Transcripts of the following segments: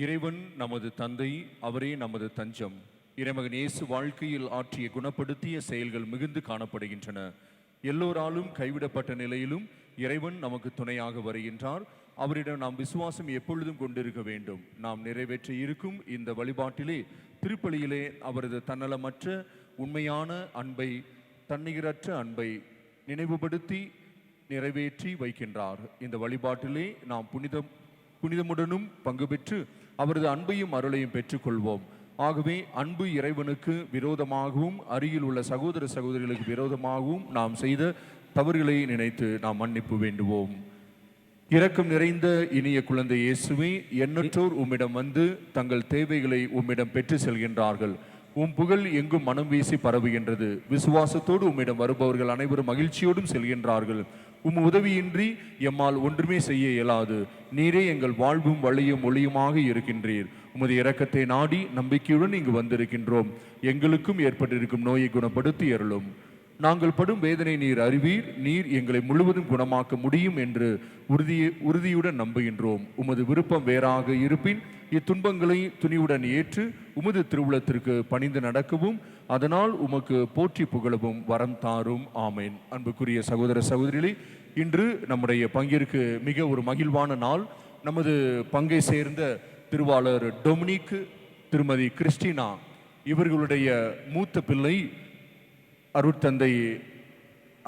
இறைவன் நமது தந்தை, அவரே நமது தஞ்சம். இறைமகன் இயேசு வாழ்க்கையில் ஆற்றிய குணப்படுத்திய செயல்கள் மிகுந்து காணப்படுகின்றன. எல்லோராலும் கைவிடப்பட்ட நிலையிலும் இறைவன் நமக்கு துணையாக வருகின்றார். அவரிடம் நாம் விசுவாசம் எப்பொழுதும் கொண்டிருக்க வேண்டும். நாம் நிறைவேற்ற இருக்கும் இந்த வழிபாட்டிலே, திருப்பலியிலே அவரது தன்னலமற்ற உண்மையான அன்பை, தன்னிகரற்ற அன்பை நினைவுபடுத்தி நிறைவேற்றி வைக்கின்றார். இந்த வழிபாட்டிலே நாம் புனிதமுடனும் பங்கு பெற்று அவரது அன்பையும் அருளையும் பெற்றுக்கொள்வோம். ஆகவே அன்பு இறைவனுக்கு விரோதமாகவும் அருகில் உள்ள சகோதர சகோதரிகளுக்கு விரோதமாகவும் நாம் செய்த தவறுகளை நினைத்து நாம் மன்னிப்பு வேண்டுவோம். இரக்கம் நிறைந்த இனிய குழந்தை இயேசுவே, எண்ணற்றோர் உம்மிடம் வந்து தங்கள் தேவைகளை உம்மிடம் பெற்று செல்கின்றார்கள். உம் புகழ் எங்கும் மனம் வீசி பரவுகின்றது. விசுவாசத்தோடு உம்மிடம் வருபவர்கள் அனைவரும் மகிழ்ச்சியோடும் செல்கின்றார்கள். உம் உதவியின்றி எம்மால் ஒன்றுமே செய்ய இயலாது. நீரே எங்கள் வாழ்வும் வழியும் ஒளியுமாக இருக்கின்றீர். உமது இரக்கத்தை நாடி நம்பிக்கையுடன் இங்கு வந்திருக்கின்றோம். எங்களுக்கும் ஏற்பட்டிருக்கும் நோயை குணப்படுத்தி அருளும். நாங்கள் படும் வேதனை நீர் அறிவீர். நீர் எங்களை முழுவதும் குணமாக்க முடியும் என்று உறுதியுடன் நம்புகின்றோம். உமது விருப்பம் வேறாக இருப்பின் இத்துன்பங்களை துணிவுடன் ஏற்று உமது திருவுளத்திற்கு பணிந்து நடக்கவும், அதனால் உமக்கு போற்றி புகழவும் வரம் தாரும். ஆமேன். அன்புக்குரிய சகோதர சகோதரிகளே, இன்று நம்முடைய பங்கிற்கு மிக ஒரு மகிழ்வான நாள். நமது பங்கை சேர்ந்த திருவாளர் டொமினிக், திருமதி கிறிஸ்டினா இவர்களுடைய மூத்த பிள்ளை அருட்தந்தை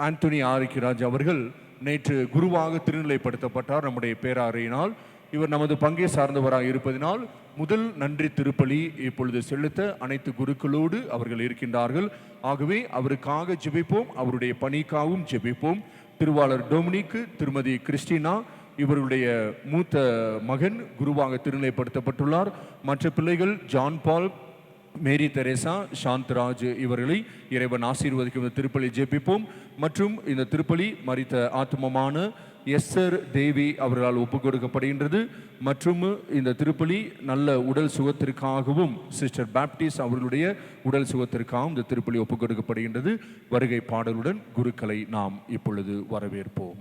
ஆண்டனி ஆரிக்கிராஜ் அவர்கள் நேற்று குருவாக திருநிலைப்படுத்தப்பட்டார் நம்முடைய பேராரையினால். இவர் நமது பங்கை சார்ந்தவராக இருப்பதினால் முதல் நன்றி திருப்பலி இப்பொழுது செலுத்த அனைத்து குருக்களோடு அவர்கள் இருக்கின்றார்கள். ஆகவே அவருக்காக ஜெபிப்போம், அவருடைய பணிக்காகவும் ஜெபிப்போம். திருவாளர் டொமினிக், திருமதி கிறிஸ்டினா இவருடைய மூத்த மகன் குருவாக திருநிலைப்படுத்தப்பட்டுள்ளார். மற்ற பிள்ளைகள் ஜான் பால், மேரி தெரேசா, சாந்தராஜ் இவர்களை இறைவன் ஆசீர்வதிக்கும். இந்த திருப்பலி ஜெபிப்போம். மற்றும் இந்த திருப்பலி மரித்த ஆத்மமான எஸ்ஸர் தேவி அவர்களால் ஒப்புக் கொடுக்கப்படுகின்றது. மற்றும் இந்த திருப்பலி நல்ல உடல் சுகத்திற்காகவும் சிஸ்டர் பாப்டிஸ்ட் அவர்களுடைய உடல் சுகத்திற்காகவும் இந்த திருப்பலி ஒப்புக் கொடுக்கப்படுகின்றது. வருகை பாடலுடன் குருக்களை நாம் இப்பொழுது வரவேற்போம்.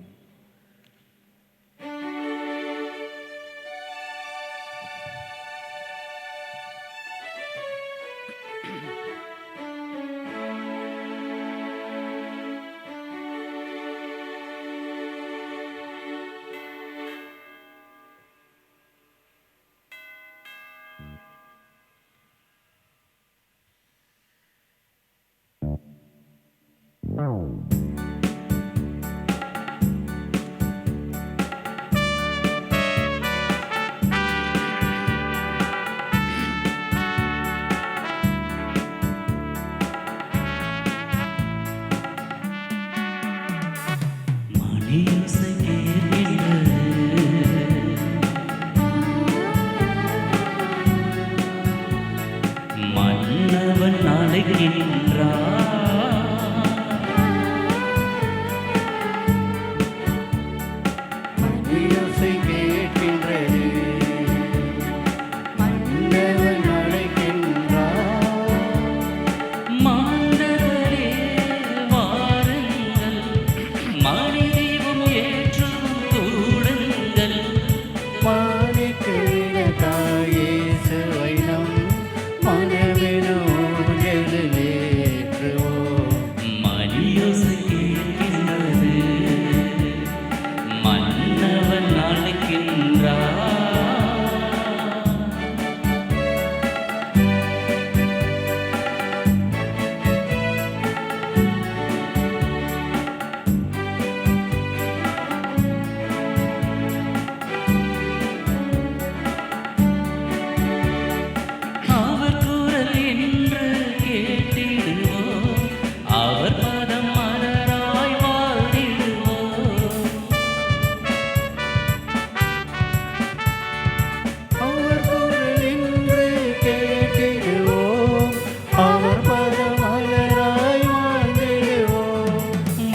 மன்னவன் அழைக்கின்றார்.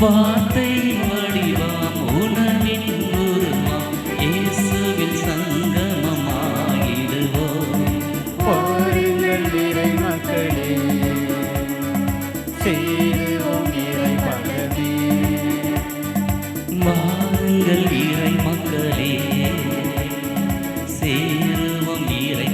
வார்த்தை வடிவாம் உணவின் உருவாம் இயேசுவில் சங்கமமாயிடுவோம். பாருங்கள் இறை மக்களே, சேருவோம் இறை பகவே. வாருங்கள் இறை மக்களே, சேருவோம் இறை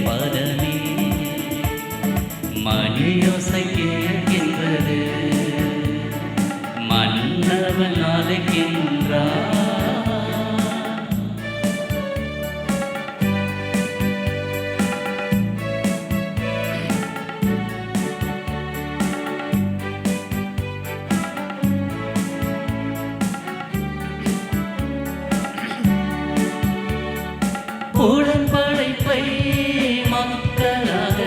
அழைக்கின்றார். உடன்படைப்பை மக்களாக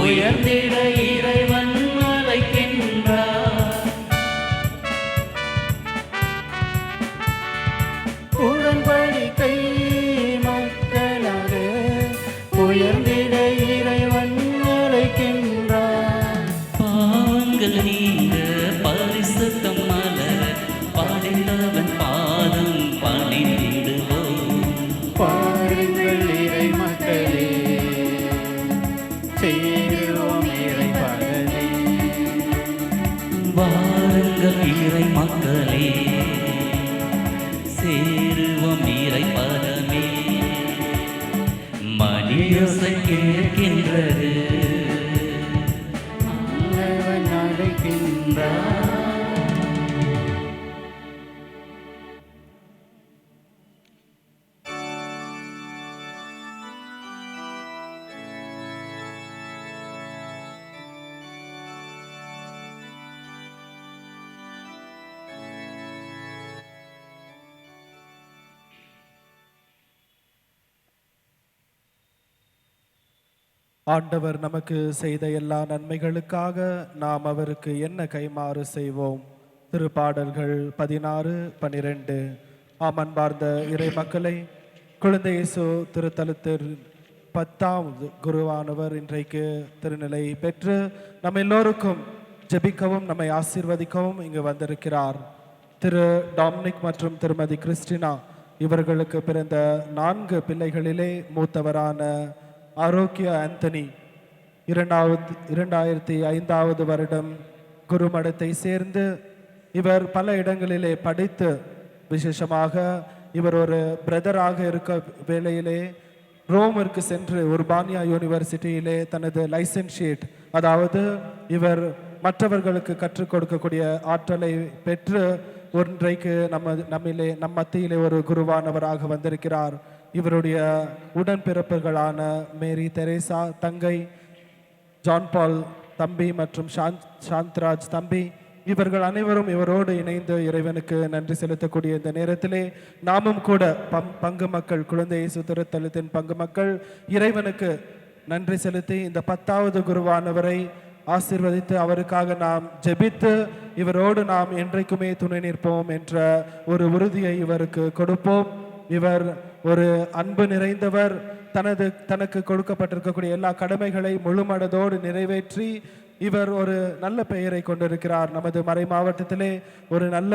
உயர்ந்திட இறைவன் அழைக்கின்றார். உடன்படிக்கை மக்களாக உயர்ந்திட இறைவன் அழைக்கின்றார். பாவங்கள் நீங்க பரிசுத்தம் மலர பணிந்தவன் பாதம் பணிந்திடுவோம். பாருங்கள் இறை மக்களே, சேருவோம் இறை பதவி. வாருங்கள் இறை மக்களே, சேருவோம் இறை பதமே. மணியோசை கேட்கின்றது, ஆண்டவன் அழைக்கின்றார். ஆண்டவர் நமக்கு செய்த எல்லா நன்மைகளுக்காக நாம் அவருக்கு என்ன கைமாறு செய்வோம்? திருப்பாடல்கள் 16-12. அன்பார்ந்த இறை மக்களை, குழந்தை இயேசு திருத்தலத்தில் 10வது குருவானவர் இன்றைக்கு திருநிலை பெற்று நம்ம எல்லோருக்கும் ஜெபிக்கவும் நம்மை ஆசீர்வதிக்கவும் இங்கு வந்திருக்கிறார். திரு டாமினிக் மற்றும் திருமதி கிறிஸ்டினா இவர்களுக்கு பிறந்த 4 பிள்ளைகளிலே மூத்தவரான ஆரோக்கிய ஆந்தனி 2005 வருடம் குருமடத்தை சேர்ந்து இவர் பல இடங்களிலே படித்து, விசேஷமாக இவர் ஒரு பிரதராக இருக்க வேளையிலே ரோமிற்கு சென்று உர்பானியா யூனிவர்சிட்டியிலே தனது லைசன்ஷியேட், அதாவது இவர் மற்றவர்களுக்கு கற்றுக் கொடுக்கக்கூடிய ஆற்றலை பெற்று ஒன்றைக்கு நம் மத்தியிலே ஒரு குருவானவராக வந்திருக்கிறார். இவருடைய உடன்பிறப்புகளான மேரி தெரேசா தங்கை, ஜான் பால் தம்பி மற்றும் சாந்த்ராஜ் தம்பி, இவர்கள் அனைவரும் இவரோடு இணைந்து இறைவனுக்கு நன்றி செலுத்தக்கூடிய இந்த நேரத்திலே நாமும் கூட பங்கு மக்கள், குழந்தை இயேசு திருத்தலத்தின் பங்கு மக்கள் இறைவனுக்கு நன்றி செலுத்தி இந்த 10வது குருவானவரை ஆசீர்வதித்து அவருக்காக நாம் ஜெபித்து இவரோடு நாம் என்றைக்குமே துணை நிற்போம் என்ற ஒரு உறுதியை இவருக்கு கொடுப்போம். இவர் ஒரு அன்பு நிறைந்தவர். தனக்கு கொடுக்கப்பட்டிருக்கக்கூடிய எல்லா கடமைகளை முழுமனதோடு நிறைவேற்றி இவர் ஒரு நல்ல பெயரை கொண்டிருக்கிறார். நமது மறை மாவட்டத்திலே ஒரு நல்ல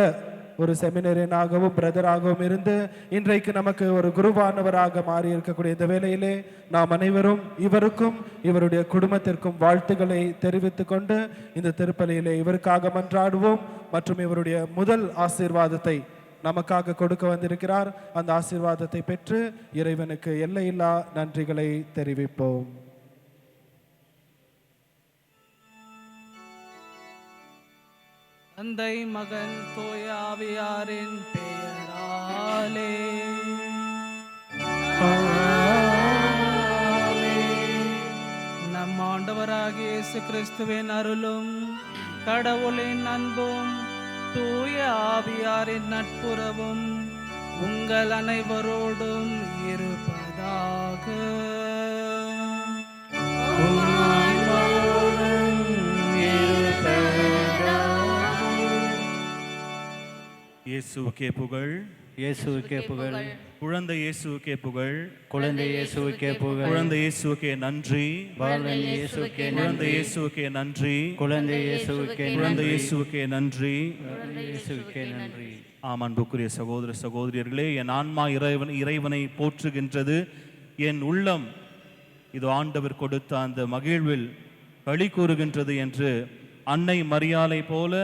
ஒரு செமினரியனாகவும் பிரதராகவும் இருந்து இன்றைக்கு நமக்கு ஒரு குருவானவராக மாறி இருக்கக்கூடிய இந்த வேளையிலே நாம் அனைவரும் இவருக்கும் இவருடைய குடும்பத்திற்கும் வாழ்த்துக்களை தெரிவித்து கொண்டு இந்த திருப்பலியிலே இவருக்காக மன்றாடுவோம். மற்றும் இவருடைய முதல் ஆசீர்வாதத்தை நமக்காக கொடுக்க வந்திருக்கிறார். அந்த ஆசீர்வாதத்தை பெற்று இறைவனுக்கு எல்லையில்லா நன்றிகளை தெரிவிப்போம். தந்தை மகன் தூய ஆவியாரின் பெயராலே நம் ஆண்டவராகிய இயேசு கிறிஸ்துவின் அருளும் கடவுளின் அன்பும் தூய ஆவியாரின் நட்புறவும் உங்கள் அனைவரோடும் இருப்பதாக. இயேசுவுக்கே புகழ், இயேசுவுக்கே புகழ், குழந்தை இயேசுவுக்கே புகழ், குழந்தை இயேசுவுக்கே புகழ், குழந்தை இயேசுவுக்கே நன்றி, குழந்தை இயேசுவுக்கே குழந்தை நன்றி, இயேசுவுக்கே நன்றி, குழந்தை இயேசுவுக்கே குழந்தை நன்றி, இயேசுவுக்கே நன்றி. குழந்தை இயேசுவுக்கே நன்றி. ஆம், அன்புக்குரிய சகோதர சகோதரியர்களே, என் ஆன்மா இறைவனை போற்றுகின்றது, என் உள்ளம் இது ஆண்டவர் கொடுத்த அந்த மகிழ்வில் களி கூறுகின்றது என்று அன்னை மரியாளை போல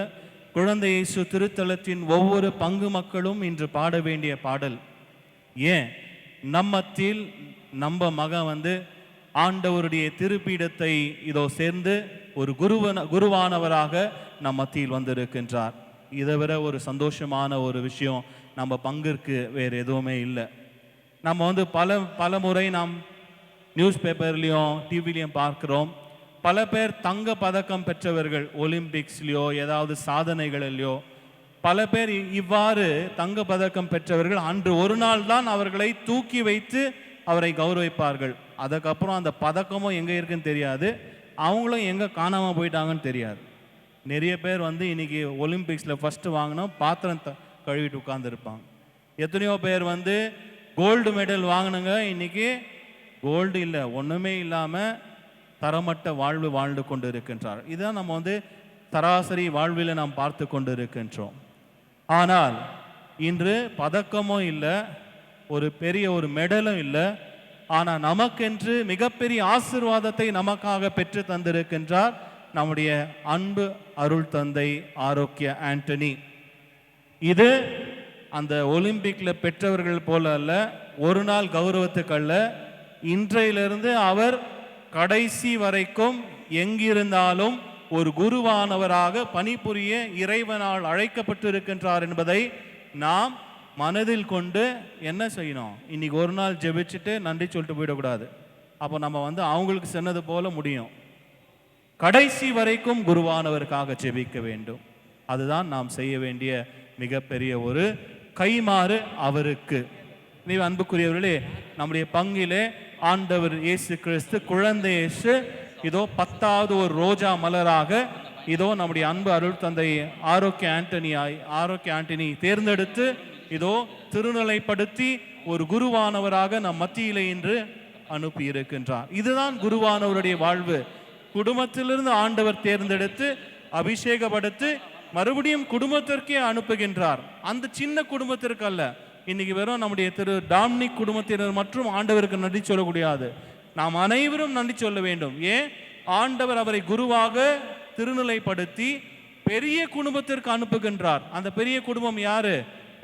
குழந்தை இயேசு திருத்தலத்தின் ஒவ்வொரு பங்கு மக்களும் இன்று பாட வேண்டிய பாடல். ஏன் நம்மத்தில் நம்ம மகன் ஆண்டவருடைய திருப்பீடத்தை இதோ சேர்ந்து ஒரு குருவானவராக நம் மத்தியில் வந்திருக்கின்றார். இதை விட ஒரு சந்தோஷமான ஒரு விஷயம் நம்ம பங்கிற்கு வேறு எதுவுமே இல்லை. நம்ம வந்து பல முறை நாம் நியூஸ் பேப்பர்லேயும் டிவிலையும் பார்க்குறோம். பல பேர் தங்க பதக்கம் பெற்றவர்கள் ஒலிம்பிக்ஸ்லேயோ ஏதாவது சாதனைகளிலையோ பல பேர் இவ்வாறு தங்க பதக்கம் பெற்றவர்கள் அன்று ஒரு நாள் தான் அவர்களை தூக்கி வைத்து அவரை கௌரவிப்பார்கள். அதுக்கப்புறம் அந்த பதக்கமும் எங்கே இருக்குன்னு தெரியாது, அவங்களும் எங்கே காணாமல் போயிட்டாங்கன்னு தெரியாது. நிறைய பேர் வந்து இன்றைக்கி ஒலிம்பிக்ஸில் ஃபஸ்ட்டு வாங்கினோம் பாத்திரம் கழுவிட்டு உட்காந்துருப்பாங்க. எத்தனையோ பேர் வந்து கோல்டு மெடல் வாங்கினுங்க, இன்றைக்கி கோல்டு இல்லை, ஒன்றுமே இல்லாமல் தரமட்ட வாழ்வு வாழ்ந்து கொண்டு இருக்கின்றார். இதுதான் நம்ம வந்து சராசரி வாழ்வில் நாம் பார்த்து கொண்டு இருக்கின்றோம். ஆனால் இன்று பதக்கமும் இல்லை, ஒரு பெரிய ஒரு மெடலும் இல்லை, ஆனால் நமக்கென்று மிகப்பெரிய ஆசீர்வாதத்தை நமக்காக பெற்று தந்திருக்கின்றார் நம்முடைய அன்பு அருள் தந்தை ஆரோக்கிய ஆண்டனி. இது அந்த ஒலிம்பிக்கில் பெற்றவர்கள் போல அல்ல, ஒரு நாள் கௌரவத்துக்கு அல்ல, இன்றையிலிருந்து அவர் கடைசி வரைக்கும் எங்கிருந்தாலும் ஒரு குருவானவராக பணிபுரிய இறைவனால் அழைக்கப்பட்டிருக்கின்றார் என்பதை நாம் மனதில் கொண்டு என்ன செய்யணும், இன்னைக்கு ஒரு நாள் ஜெபிச்சுட்டு நன்றி சொல்லிட்டு போயிடக்கூடாது. அப்போ நம்ம வந்து அவங்களுக்கு சொன்னது போல முடியும். கடைசி வரைக்கும் குருவானவருக்காக ஜெபிக்க வேண்டும். அதுதான் நாம் செய்ய வேண்டிய மிகப்பெரிய ஒரு கைமாறு அவருக்கு. நீ அன்புக்குரியவர்களே, நம்முடைய பங்கிலே ஆண்டவர் இயேசு கிறிஸ்து குழந்தை இயேசு இதோ 10வது ஒரு ரோஜா மலராக இதோ நம்முடைய அன்பு அருள் தந்தை ஆரோக்கிய ஆண்டனி தேர்ந்தெடுத்து இதோ திருநிலைப்படுத்தி ஒரு குருவானவராக நம் மத்தியிலே இன்று அனுப்பி இருக்கின்றார். இதுதான் குருவானவருடைய வாழ்வு. குடும்பத்திலிருந்து ஆண்டவர் தேர்ந்தெடுத்து அபிஷேகப்படுத்தி மறுபடியும் குடும்பத்திற்கே அனுப்புகின்றார். அந்த சின்ன குடும்பத்திற்கு அல்ல. இன்னைக்கு வெறும் நம்முடைய திரு டாம்னிக் குடும்பத்தினர் மற்றும் ஆண்டவருக்கு நன்றி சொல்லக்கூடாது, நாம் அனைவரும் நன்றி சொல்ல வேண்டும். ஏன்? ஆண்டவர் அவரை குருவாக திருநிலைப்படுத்தி பெரிய குடும்பத்திற்கு அனுப்புகின்றார். அந்த பெரிய குடும்பம் யாரு?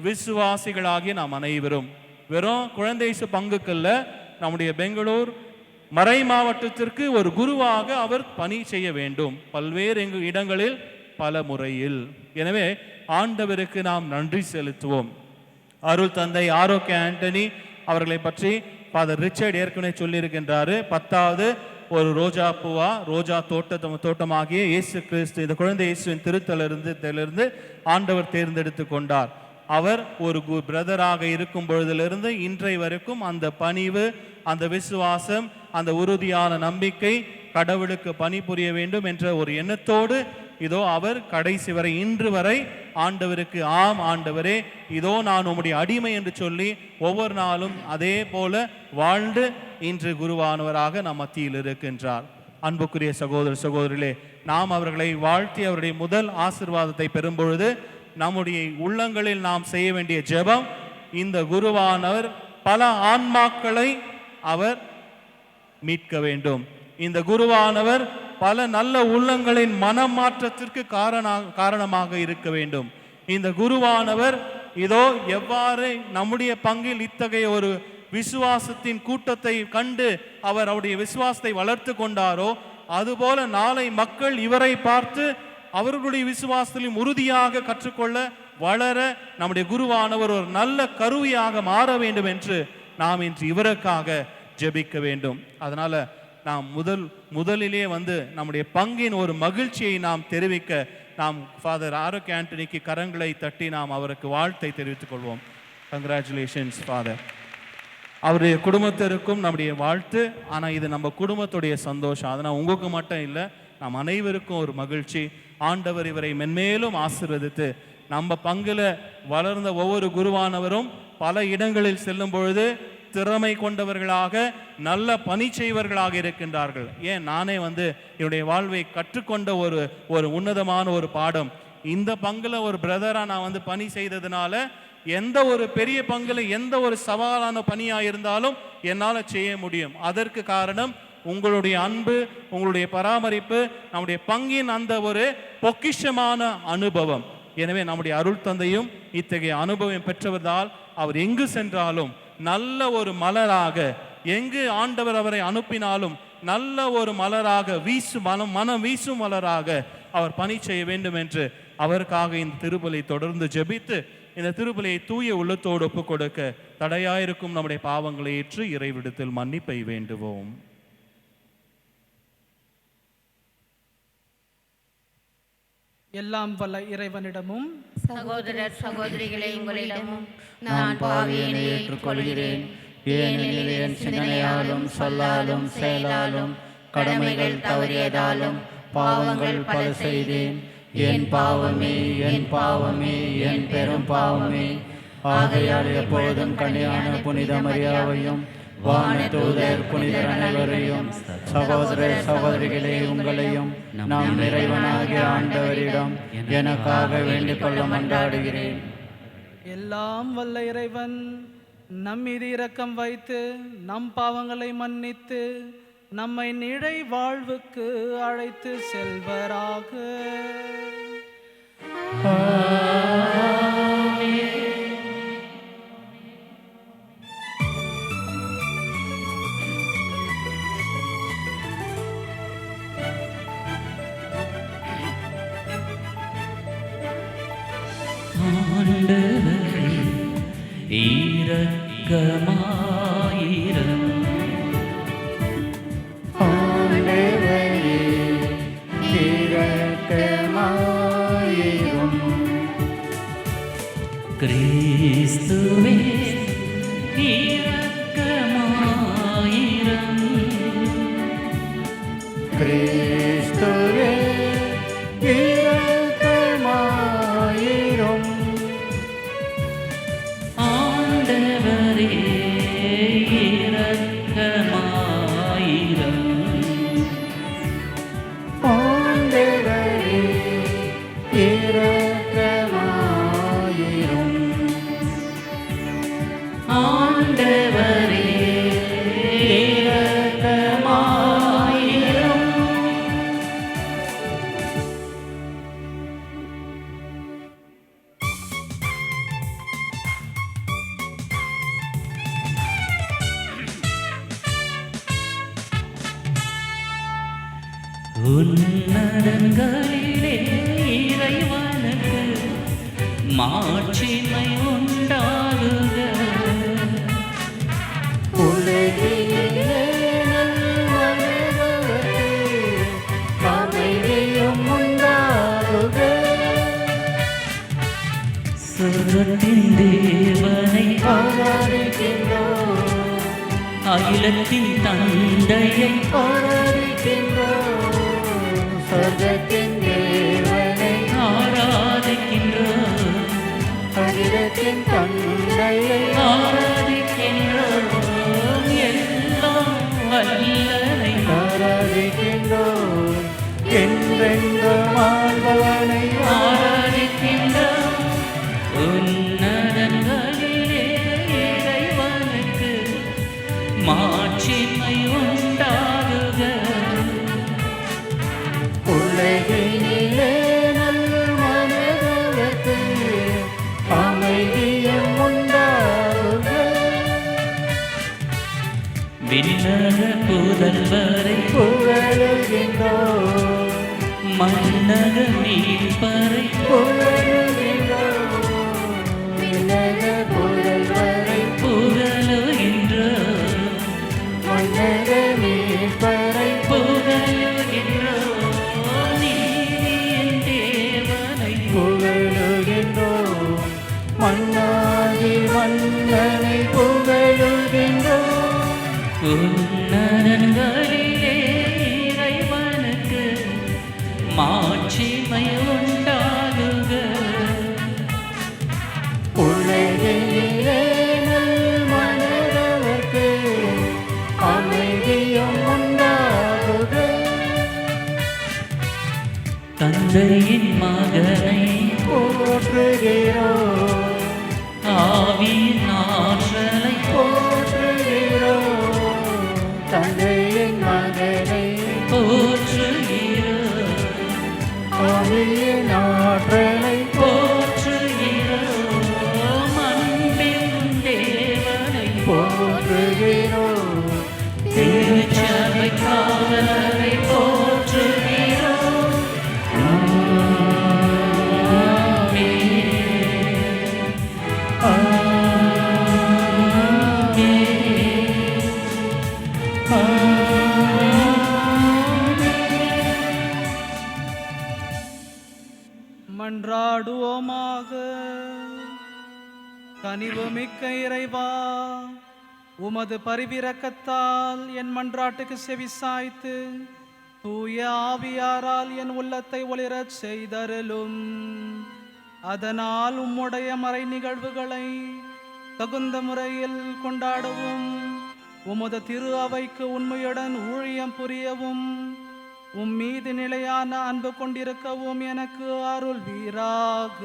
விசுவாசிகளாகிய நாம் அனைவரும். வெறும் குழந்தை பங்குக்கல்ல, நம்முடைய பெங்களூர் மறை மாவட்டத்திற்கு ஒரு குருவாக அவர் பணி செய்ய வேண்டும், பல்வேறு இடங்களில் பல முறையில். எனவே ஆண்டவருக்கு நாம் நன்றி செலுத்துவோம். அருள் தந்தை ஆரோக்கிய ஆண்டனி அவர்களை பற்றி ஃபாதர் ரிச்சர்ட் ஏற்கனவே சொல்லியிருக்கின்றாரு. 10வது ஒரு ரோஜா பூவா ரோஜா தோட்டமாகிய இயேசு கிறிஸ்து இந்த குழந்தை இயேசுவின் திருத்தலிருந்து ஆண்டவர் தேர்ந்தெடுத்து கொண்டார். அவர் ஒரு பிரதராக இருக்கும் பொழுதிலிருந்து இன்றை வரைக்கும் அந்த பணிவு, அந்த விசுவாசம், அந்த உறுதியான நம்பிக்கை, கடவுளுக்கு பணிபுரிய வேண்டும் என்ற ஒரு எண்ணத்தோடு இதோ அவர் கடைசி வரை இன்று வரை ஆண்டவருக்கு ஆம் ஆண்டவரே இதோ நான் உம்முடைய அடிமை என்று சொல்லி ஒவ்வொரு நாளும் அதே போல வாழ்ந்து இன்று குருவானவராக நம் மத்தியில் இருக்கின்றார். அன்புக்குரிய சகோதர சகோதரிகளே, நாம் அவர்களை வாழ்த்தி அவருடைய முதல் ஆசீர்வாதத்தை பெறும்பொழுது நம்முடைய உள்ளங்களில் நாம் செய்ய வேண்டிய ஜெபம், இந்த குருவானவர் பல ஆன்மாக்களை அவர் மீட்க வேண்டும். இந்த குருவானவர் பல நல்ல உள்ளங்களின் மனமாற்றத்திற்கு காரணமாக இருக்க வேண்டும். இந்த குருவானவர் இதோ எவ்வாறு நம்முடைய பங்கில் இத்தகைய ஒரு விசுவாசத்தின் கூட்டத்தை கண்டு அவர் அவருடைய விசுவாசத்தை வளர்த்து கொண்டாரோ, அதுபோல நாளை மக்கள் இவரை பார்த்து அவர்களுடைய விசுவாசத்திலும் உறுதியாக கற்றுக்கொள்ள வளர நம்முடைய குருவானவர் ஒரு நல்ல கருவியாக மாற வேண்டும் என்று நாம் இன்று இவருக்காக ஜெபிக்க வேண்டும். அதனால நாம் முதலிலே வந்து நம்முடைய பங்கின் ஒரு மகிழ்ச்சியை நாம் தெரிவிக்க நாம் ஃபாதர் ஆரோக்கிய ஆண்டனிக்கு கரங்களை தட்டி நாம் அவருக்கு வாழ்த்தை தெரிவித்துக் கொள்வோம். Congratulations father. அவருடைய குடும்பத்திற்கும் நம்முடைய வாழ்த்து. ஆனால் இது நம்ம குடும்பத்துடைய சந்தோஷம், அதனால் உங்களுக்கு மட்டும் இல்லை, நாம் அனைவருக்கும் ஒரு மகிழ்ச்சி. ஆண்டவர் இவரை மென்மேலும் ஆசீர்வதித்து நம்ம பங்கில் வளர்ந்த ஒவ்வொரு குருவானவரும் பல இடங்களில் செல்லும் பொழுது திறமை கொண்டவர்களாக நல்ல பணி செய்வர்களாக இருக்கின்றார்கள். ஏன், நானே வந்து என்னுடைய வாழ்வை கற்றுக்கொண்ட ஒரு உன்னதமான ஒரு பாடம். இந்த பங்குல ஒரு பிரதராக நான் வந்து பணி செய்ததுனால எந்த ஒரு பெரிய பங்குல எந்த ஒரு சவாலான பணியாக இருந்தாலும் என்னால் செய்ய முடியும். அதற்கு காரணம் உங்களுடைய அன்பு, உங்களுடைய பராமரிப்பு, நம்முடைய பங்கின் அந்த ஒரு பொக்கிஷமான அனுபவம். எனவே நம்முடைய அருள் தந்தையும் இத்தகைய அனுபவம் பெற்றவர்தால் அவர் எங்கு சென்றாலும் நல்ல ஒரு மலராக, எங்கு ஆண்டவர் அவரை அனுப்பினாலும் நல்ல ஒரு மலராக மனம் வீசும் மலராக அவர் பணி செய்ய வேண்டும் என்று அவருக்காக இந்த திருப்பலை தொடர்ந்து ஜெபித்து இந்த திருப்பலியை தூய உள்ளத்தோடு ஒப்புக் கொடுக்க தடையாயிருக்கும் நம்முடைய பாவங்களை ஏற்று இறைவிடத்தில் மன்னிப்பை வேண்டுவோம். எல்லாம் வல்ல இறைவனிடமும் சகோதரர் சகோதரிகளை உங்களிடமும் நான் பாவியனை ஏற்றுக்கொள்கிறேன். ஏனெனில் என் சிந்தனையாலும் சொல்லாலும் செயலாலும் கடமைகள் தவறியதாலும் பாவங்கள் பல செய்தேன். என் பாவமே என் பாவமே என் பெரும் பாவமே. ஆகையால் எப்பொழுதும் கன்னியான புனித மரியாவையும் வானதூதர் புனிதர் அனைவரையும் சகோதர சகோதரிகளே உங்களையும் நாம் இறைவனாகிய ஆண்டவரிடம் எனக்காக வேண்டிக் கொள்ள மன்றாடுகிறேன். எல்லாம் வல்ல இறைவன் நம் மீது இரக்கம் வைத்து நம் பாவங்களை மன்னித்து நம்மை நிலை வாழ்வுக்கு அழைத்து செல்வராக. ஆண்டவரே இரக்கமாயிரம். ஆண்டவரே இரக்கமாயிரும். கிறிஸ்துவே இரக்கமாயிரம். கிறிஸ்துவே இரக்கமாயிரும். ஆண்டவரே இரக்கமாயிரம். ஆண்டவரே இரக்கமாயிரும். ஆண்டவரே இரக்கமாயிரம். உன்னதங்களிலே இறைவனுக்கு மாட்சிமை உண்டாகுக. உலகிலே நல்வரவே அமைதியும் உண்டாகுக. சொர்க்கத்தின் தேவனை ஆராதிக்கின்றோம் அகிலத்தின் தந்தையை ஆராதிக்கின்றோம். சொர்க்கத்தின் தேவனை ஆராதிக்கின்றோம். அகிலத்தின் தந்தையை ஆராதிக்கின்றோம். எல்லாம் வல்லனை ஆராதிக்கின்றோம். என்றென்றும் ஆண்டவனை ஆராதிக்கின்றோம். உன்னதங்களிலே இறைவனுக்கு மாட்சிமை உண்டாகுக. உலகினிலே நல்மனதவர்க்கு அமைதியும் உண்டாகுக. விண்ணக புதல்வரை புகழுகின்றோம் மன்னக மீட்பரை புகழுகின்றோம். விண்ணக புதல்வரை புகழுகின்றோம். மன்னக மீட்பரை புகழுகின்றோம். நீதியின் தேவனை புகழுகின்றோம். மன்னாதி மன்னனை புகழுகின்றோம். உன்னதங்களிலே இறைவனுக்கு மாட்சிமை உண்டாகுக. உலகிலே நல்மனதவர்க்கு அமைதியும் உண்டாகுக. தந்தையின் மகனை போற்றுகிறோம் ஆவியின் ஆற்றலை போற்றுகிறோம். தந்தையின் மகனை மன்றாடுவோமாக. கனிவுமிக்க இறைவா, உமது பரிவிரக்கத்தால் என் மன்றாட்டுக்கு செவி சாய்த்து தூய ஆவியாரால் என் உள்ளத்தை ஒளிரச் செய்தருளும். அதனால் உம்முடைய மறை நிகழ்வுகளை தகுந்த முறையில் கொண்டாடவும், உமது திரு அவைக்கு உண்மையுடன் ஊழியம் புரியவும், உம் மீது நிலையான அன்பு கொண்டிருக்கவும் எனக்கு அருள் வீராக.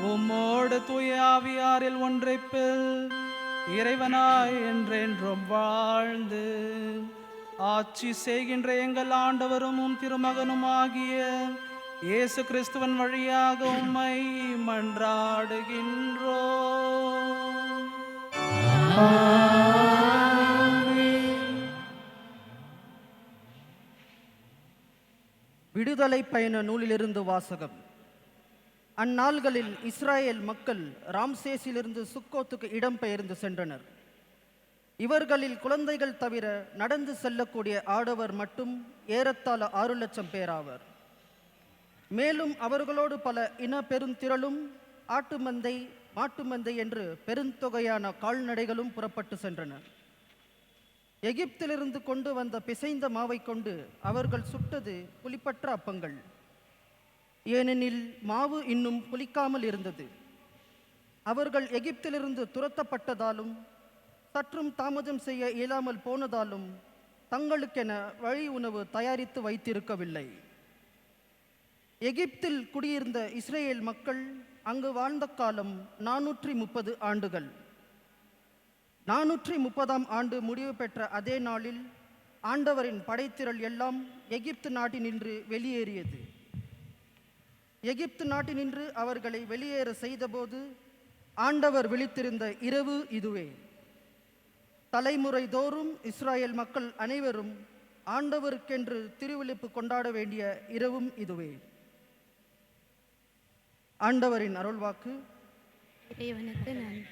உம்மோடு தூய ஆவியாரில் ஒன்றைப்பில் இறைவனாய் என்றென்றும் வாழ்ந்து ஆட்சி செய்கின்ற எங்கள் ஆண்டவரும் உம் திருமகனும் ஆகிய இயேசு கிறிஸ்துவன் வழியாக உம்மை மன்றாடுகின்றோம். விடுதலை பயண நூலிலிருந்து வாசகம். அந்நாள்களில் இஸ்ராயேல் மக்கள் ராம்சேஸிலிருந்து சுக்கோத்துக்கு இடம்பெயர்ந்து சென்றனர். இவர்களில் குழந்தைகள் தவிர நடந்து செல்லக்கூடிய ஆடவர் மட்டும் ஏறத்தாழ 6 லட்சம் பேராவர். மேலும் அவர்களோடு பல இன பெருந்திரளும் ஆட்டு மந்தை, மாட்டு மந்தை என்று பெருந்தொகையான கால்நடைகளும் புறப்பட்டு சென்றனர். எகிப்திலிருந்து கொண்டு வந்த பிசைந்த மாவை கொண்டு அவர்கள் சுட்டது புளிப்பற்ற அப்பங்கள். ஏனெனில் மாவு இன்னும் புளிக்காமல் இருந்தது. அவர்கள் எகிப்திலிருந்து துரத்தப்பட்டதாலும் சற்றும் தாமதம் செய்ய இயலாமல் போனதாலும் தங்களுக்கென வழி உணவு தயாரித்து வைத்திருக்கவில்லை. எகிப்தில் குடியிருந்த இஸ்ரேல் மக்கள் அங்கு வாழ்ந்த காலம் 430 ஆண்டுகள். 430ஆம் ஆண்டு முடிவு பெற்ற அதே நாளில் ஆண்டவரின் படைத்திரள் எல்லாம் எகிப்து நாட்டினின்று வெளியேறியது. எகிப்து நாட்டினின்று அவர்களை வெளியேற செய்தபோது ஆண்டவர் விழித்திருந்த இரவு இதுவே. தலைமுறை தோறும் இஸ்ராயேல் மக்கள் அனைவரும் ஆண்டவருக்கென்று திருவிழிப்பு கொண்டாட வேண்டிய இரவும் இதுவே. ஆண்டவரின் அருள்வாக்கு. இறைவனுக்கு நன்றி.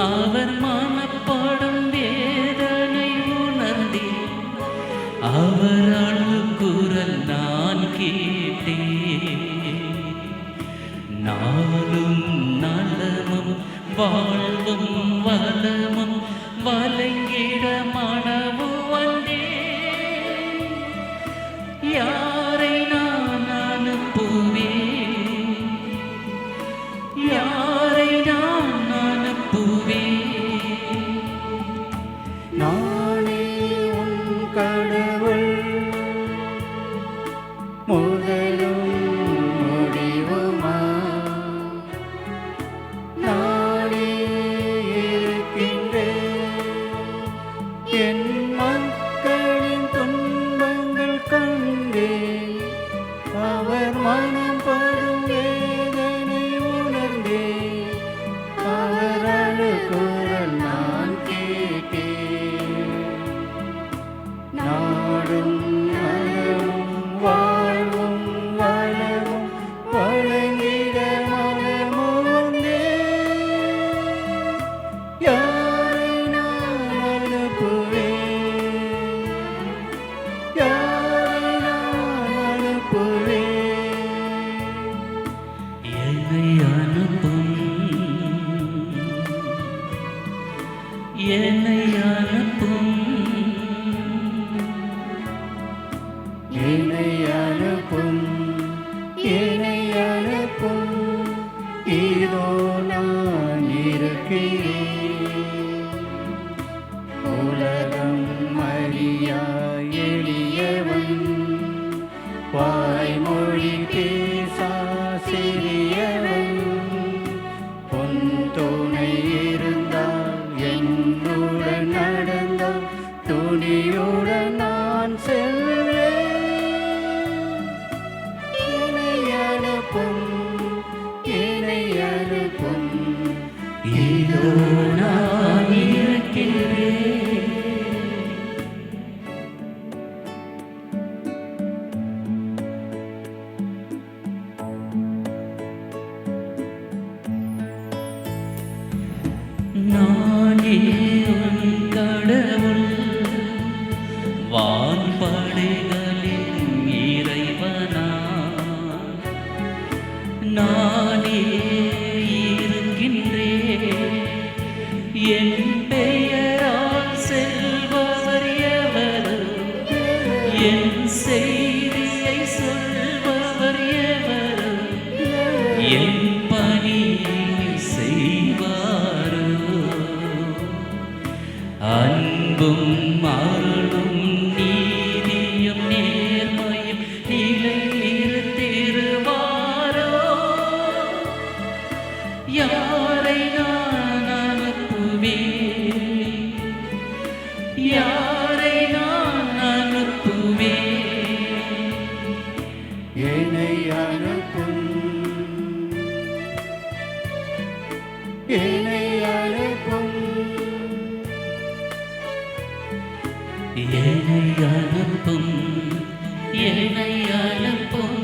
அவர் மனப்படும் வேதனை உணர்ந்தே, அவர் அழுகுரல் நான் கேட்டேன். நாளும் நலமும் வாழ்வும் வளமும் வழங்கிட மனவு வந்தே. யாரை நான் அனுப்புவேன்? யாரை நான் அனுப்புவேன்? நானே உன் கடவுள், முதலும் முடிவுமா. நானே இருக்கின்றேன், என் மக்களின் துன்பங்கள் கண்டேன். அவர் மனம் படும் வேதனை உணர்ந்தேன். அவர் அழுகுரல் நான் கேட்டேன். நாடும் நலமும் வாழ்வும் வளமும் வழங்கிட மனமும் வந்தேன். யாரை நான் அனுப்புவேன்? யாரை நான் அனுப்புவேன்? என்னை அனுப்பும், என்னை அனுப்பும். என்னை அனுப்பும், என்னை அனுப்பும். இதோ நான் இருக்கிறேன். உலகம் அறியா எளிய செல்வேன். என்னை அனுப்பும், என்னை அனுப்பும். இதோ நான் இருக்கின்றேன். நானே உன் கடவுள், வான்படைகளின் இறைவனா. நானே இருக்கின்றேன். என் பெயரால் செல்பவர் எவரோ, என் செய்தியை சொல்பவர் எவரோ, என் பணியை செய்வாரோ. அன்பும் அருளும் நீதியும் நேர்மையும் நிலைநிறுத்திடுவாரோ. யாரை நான் அனுப்புவேன், யாரை நான் அனுப்புவேன். என்னை அனுப்பும், என்னை அனுப்பும். என்னை அனுப்பும், என்னை அனுப்பும்.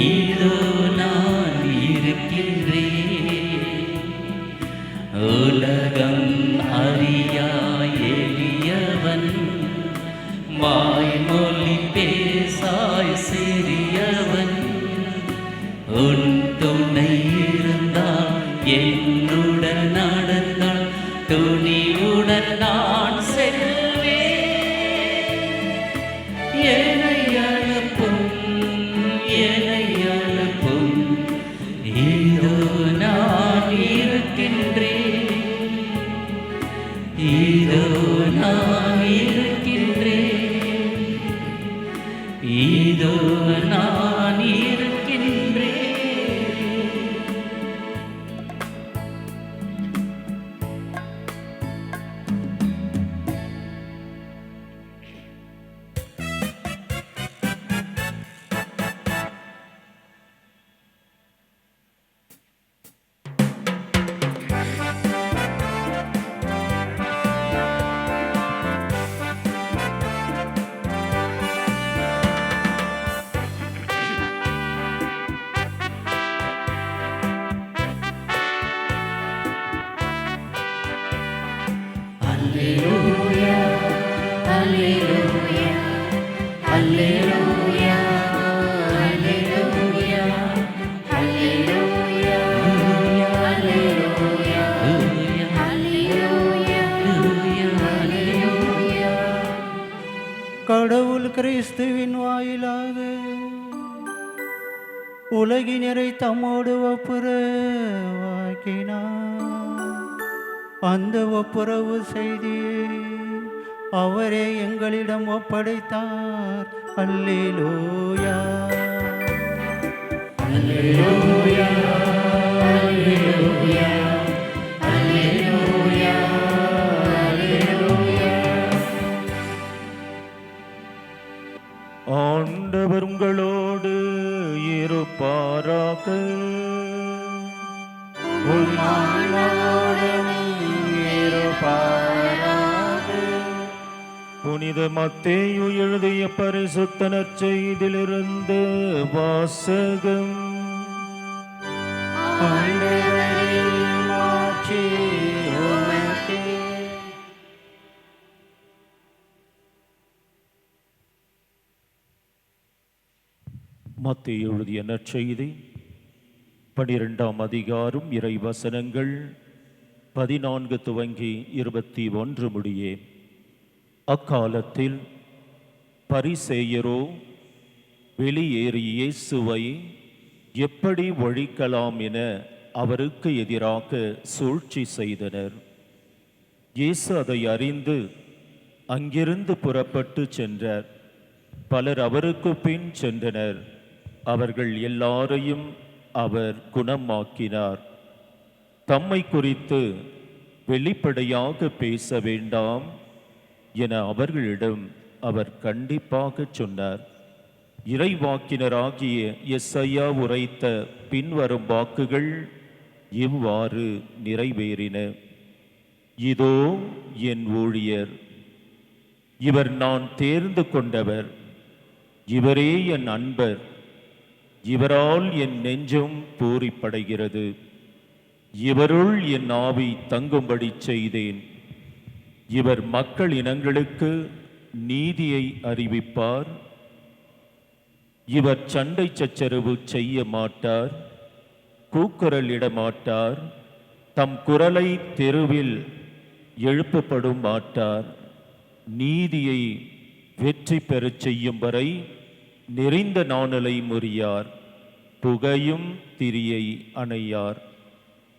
இதோ நான் இருக்கின்றேன். உலகம் அறியா எளியவன், வாய்மொழி பேசாய் சிறியவன். உன் துணை இருந்தால், என்னுடன் நடந்தால், துணிவுடன் நான் செல்வேன். என்னை அனுப்பும், என்னை அனுப்பும். இதோ நான் இருக்கின்றேன். இதோ நான் இருக்கின்றேன். இதோ நான் இருக்கின்றேன். கடவுள் கிறிஸ்துவின் வாயிலாக உலகினரை தம்மோடு ஒப்புரவாக்கினார். அந்த ஒப்புரவு செய்தியை அவரே எங்களிடம் ஒப்படைத்தார். அல்லேலூயா, அல்லேலூயா, அல்லேலூயா, அல்லேலூயா, அல்லேலூயா. ஆண்டவர் உங்களோடு இருப்பாராக. உம் ஆன்மாவோடும் இருப்பாராக. புனித மத்தேயு எழுதிய பரிசுத்த நற்செய்தியிலிருந்து வாசகம். ஆண்டவரின் மாட்சி உமக்கே. மத்தேயு எழுதிய நற்செய்தி 12ஆம் அதிகாரம் இறை வசனங்கள் 14 துவங்கி 21 முடியே. அக்காலத்தில் பரிசேயரோ வெளியேறி இயேசுவை எப்படி ஒழிக்கலாம் என அவருக்கு எதிராக சூழ்ச்சி செய்தனர். இயேசு அதை அறிந்து அங்கிருந்து புறப்பட்டு சென்றார். பலர் அவருக்கு பின் சென்றனர். அவர்கள் எல்லாரையும் அவர் குணமாக்கினார். தம்மை குறித்து வெளிப்படையாக பேச வேண்டாம் என அவர்களிடம் அவர் கண்டிப்பாக சொன்னார். இறைவாக்கினராகிய எஸ்ஐயா உரைத்த பின்வரும் வாக்குகள் இவ்வாறு நிறைவேறின. இதோ என் ஊழியர், இவர் நான் தேர்ந்து கொண்டவர், இவரே என் அன்பர், இவரால் என் நெஞ்சம் பூரிப்படைகிறது, இவருள் என் ஆவி தங்கும்படி செய்தேன். இவர் மக்கள் இனங்களுக்கு நீதியை அறிவிப்பார். இவர் சண்டை சச்சரவு செய்ய மாட்டார், கூக்குரலிட மாட்டார், தம் குரலை தெருவில் எழுப்பப்படும் மாட்டார். நீதியை வெற்றி பெறச் செய்யும் வரை நெறிந்த நாணலை முறியார், புகையும் திரியை அணையார்.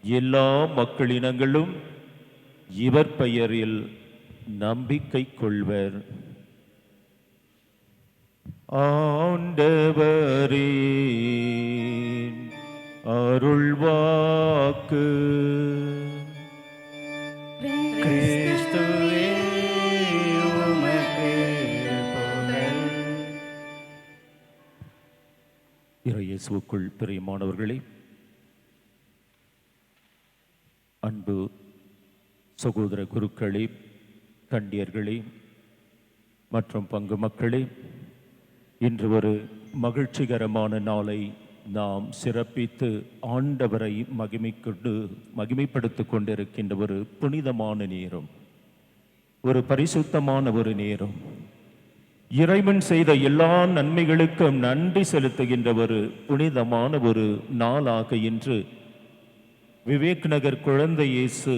எல்லா மக்களினங்களும் இவர் பெயரில் நம்பிக்கை கொள்வர். ஆண்டவரே அருள்வாக்கு. கிறிஸ்துவே உமக்கு புகழ். இறையேசுவுக்குள் பிரியமானவர்களே, அன்பு சகோதர குருக்களே, கண்டியர்களே மற்றும் பங்கு மக்களே, இன்று ஒரு மகிழ்ச்சிகரமான நாளை நாம் சிறப்பித்து ஆண்டவரை மகிமைப்படுத்திக் கொண்டிருக்கின்ற ஒரு புனிதமான நேரம், ஒரு பரிசுத்தமான ஒரு நேரம், இறைவன் செய்த எல்லா நன்மைகளுக்கும் நன்றி செலுத்துகின்ற ஒரு புனிதமான ஒரு நாளாக இன்று விவேக் நகர் குழந்தை இயேசு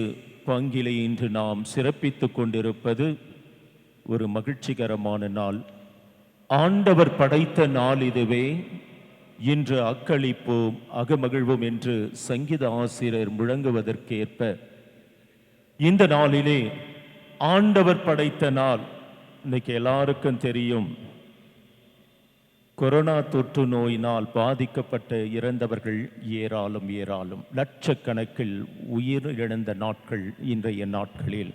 பங்கிலே இன்று நாம் சிறப்பித்துக் கொண்டிருப்பது ஒரு மகிழ்ச்சிகரமான நாள். ஆண்டவர் படைத்த நாள் இதுவே. இன்று அக்களிப்போம் அகமகிழ்வோம் என்று சங்கீத ஆசிரியர் முழங்குவதற்கேற்ப இந்த நாளிலே ஆண்டவர் படைத்த நாள். இன்னைக்கு எல்லாருக்கும் தெரியும், கொரோனா தொற்று நோயினால் பாதிக்கப்பட்ட இறந்தவர்கள் ஏராளம் லட்சக்கணக்கில் உயிர் இழந்த நாட்கள் இன்றைய நாட்களில்,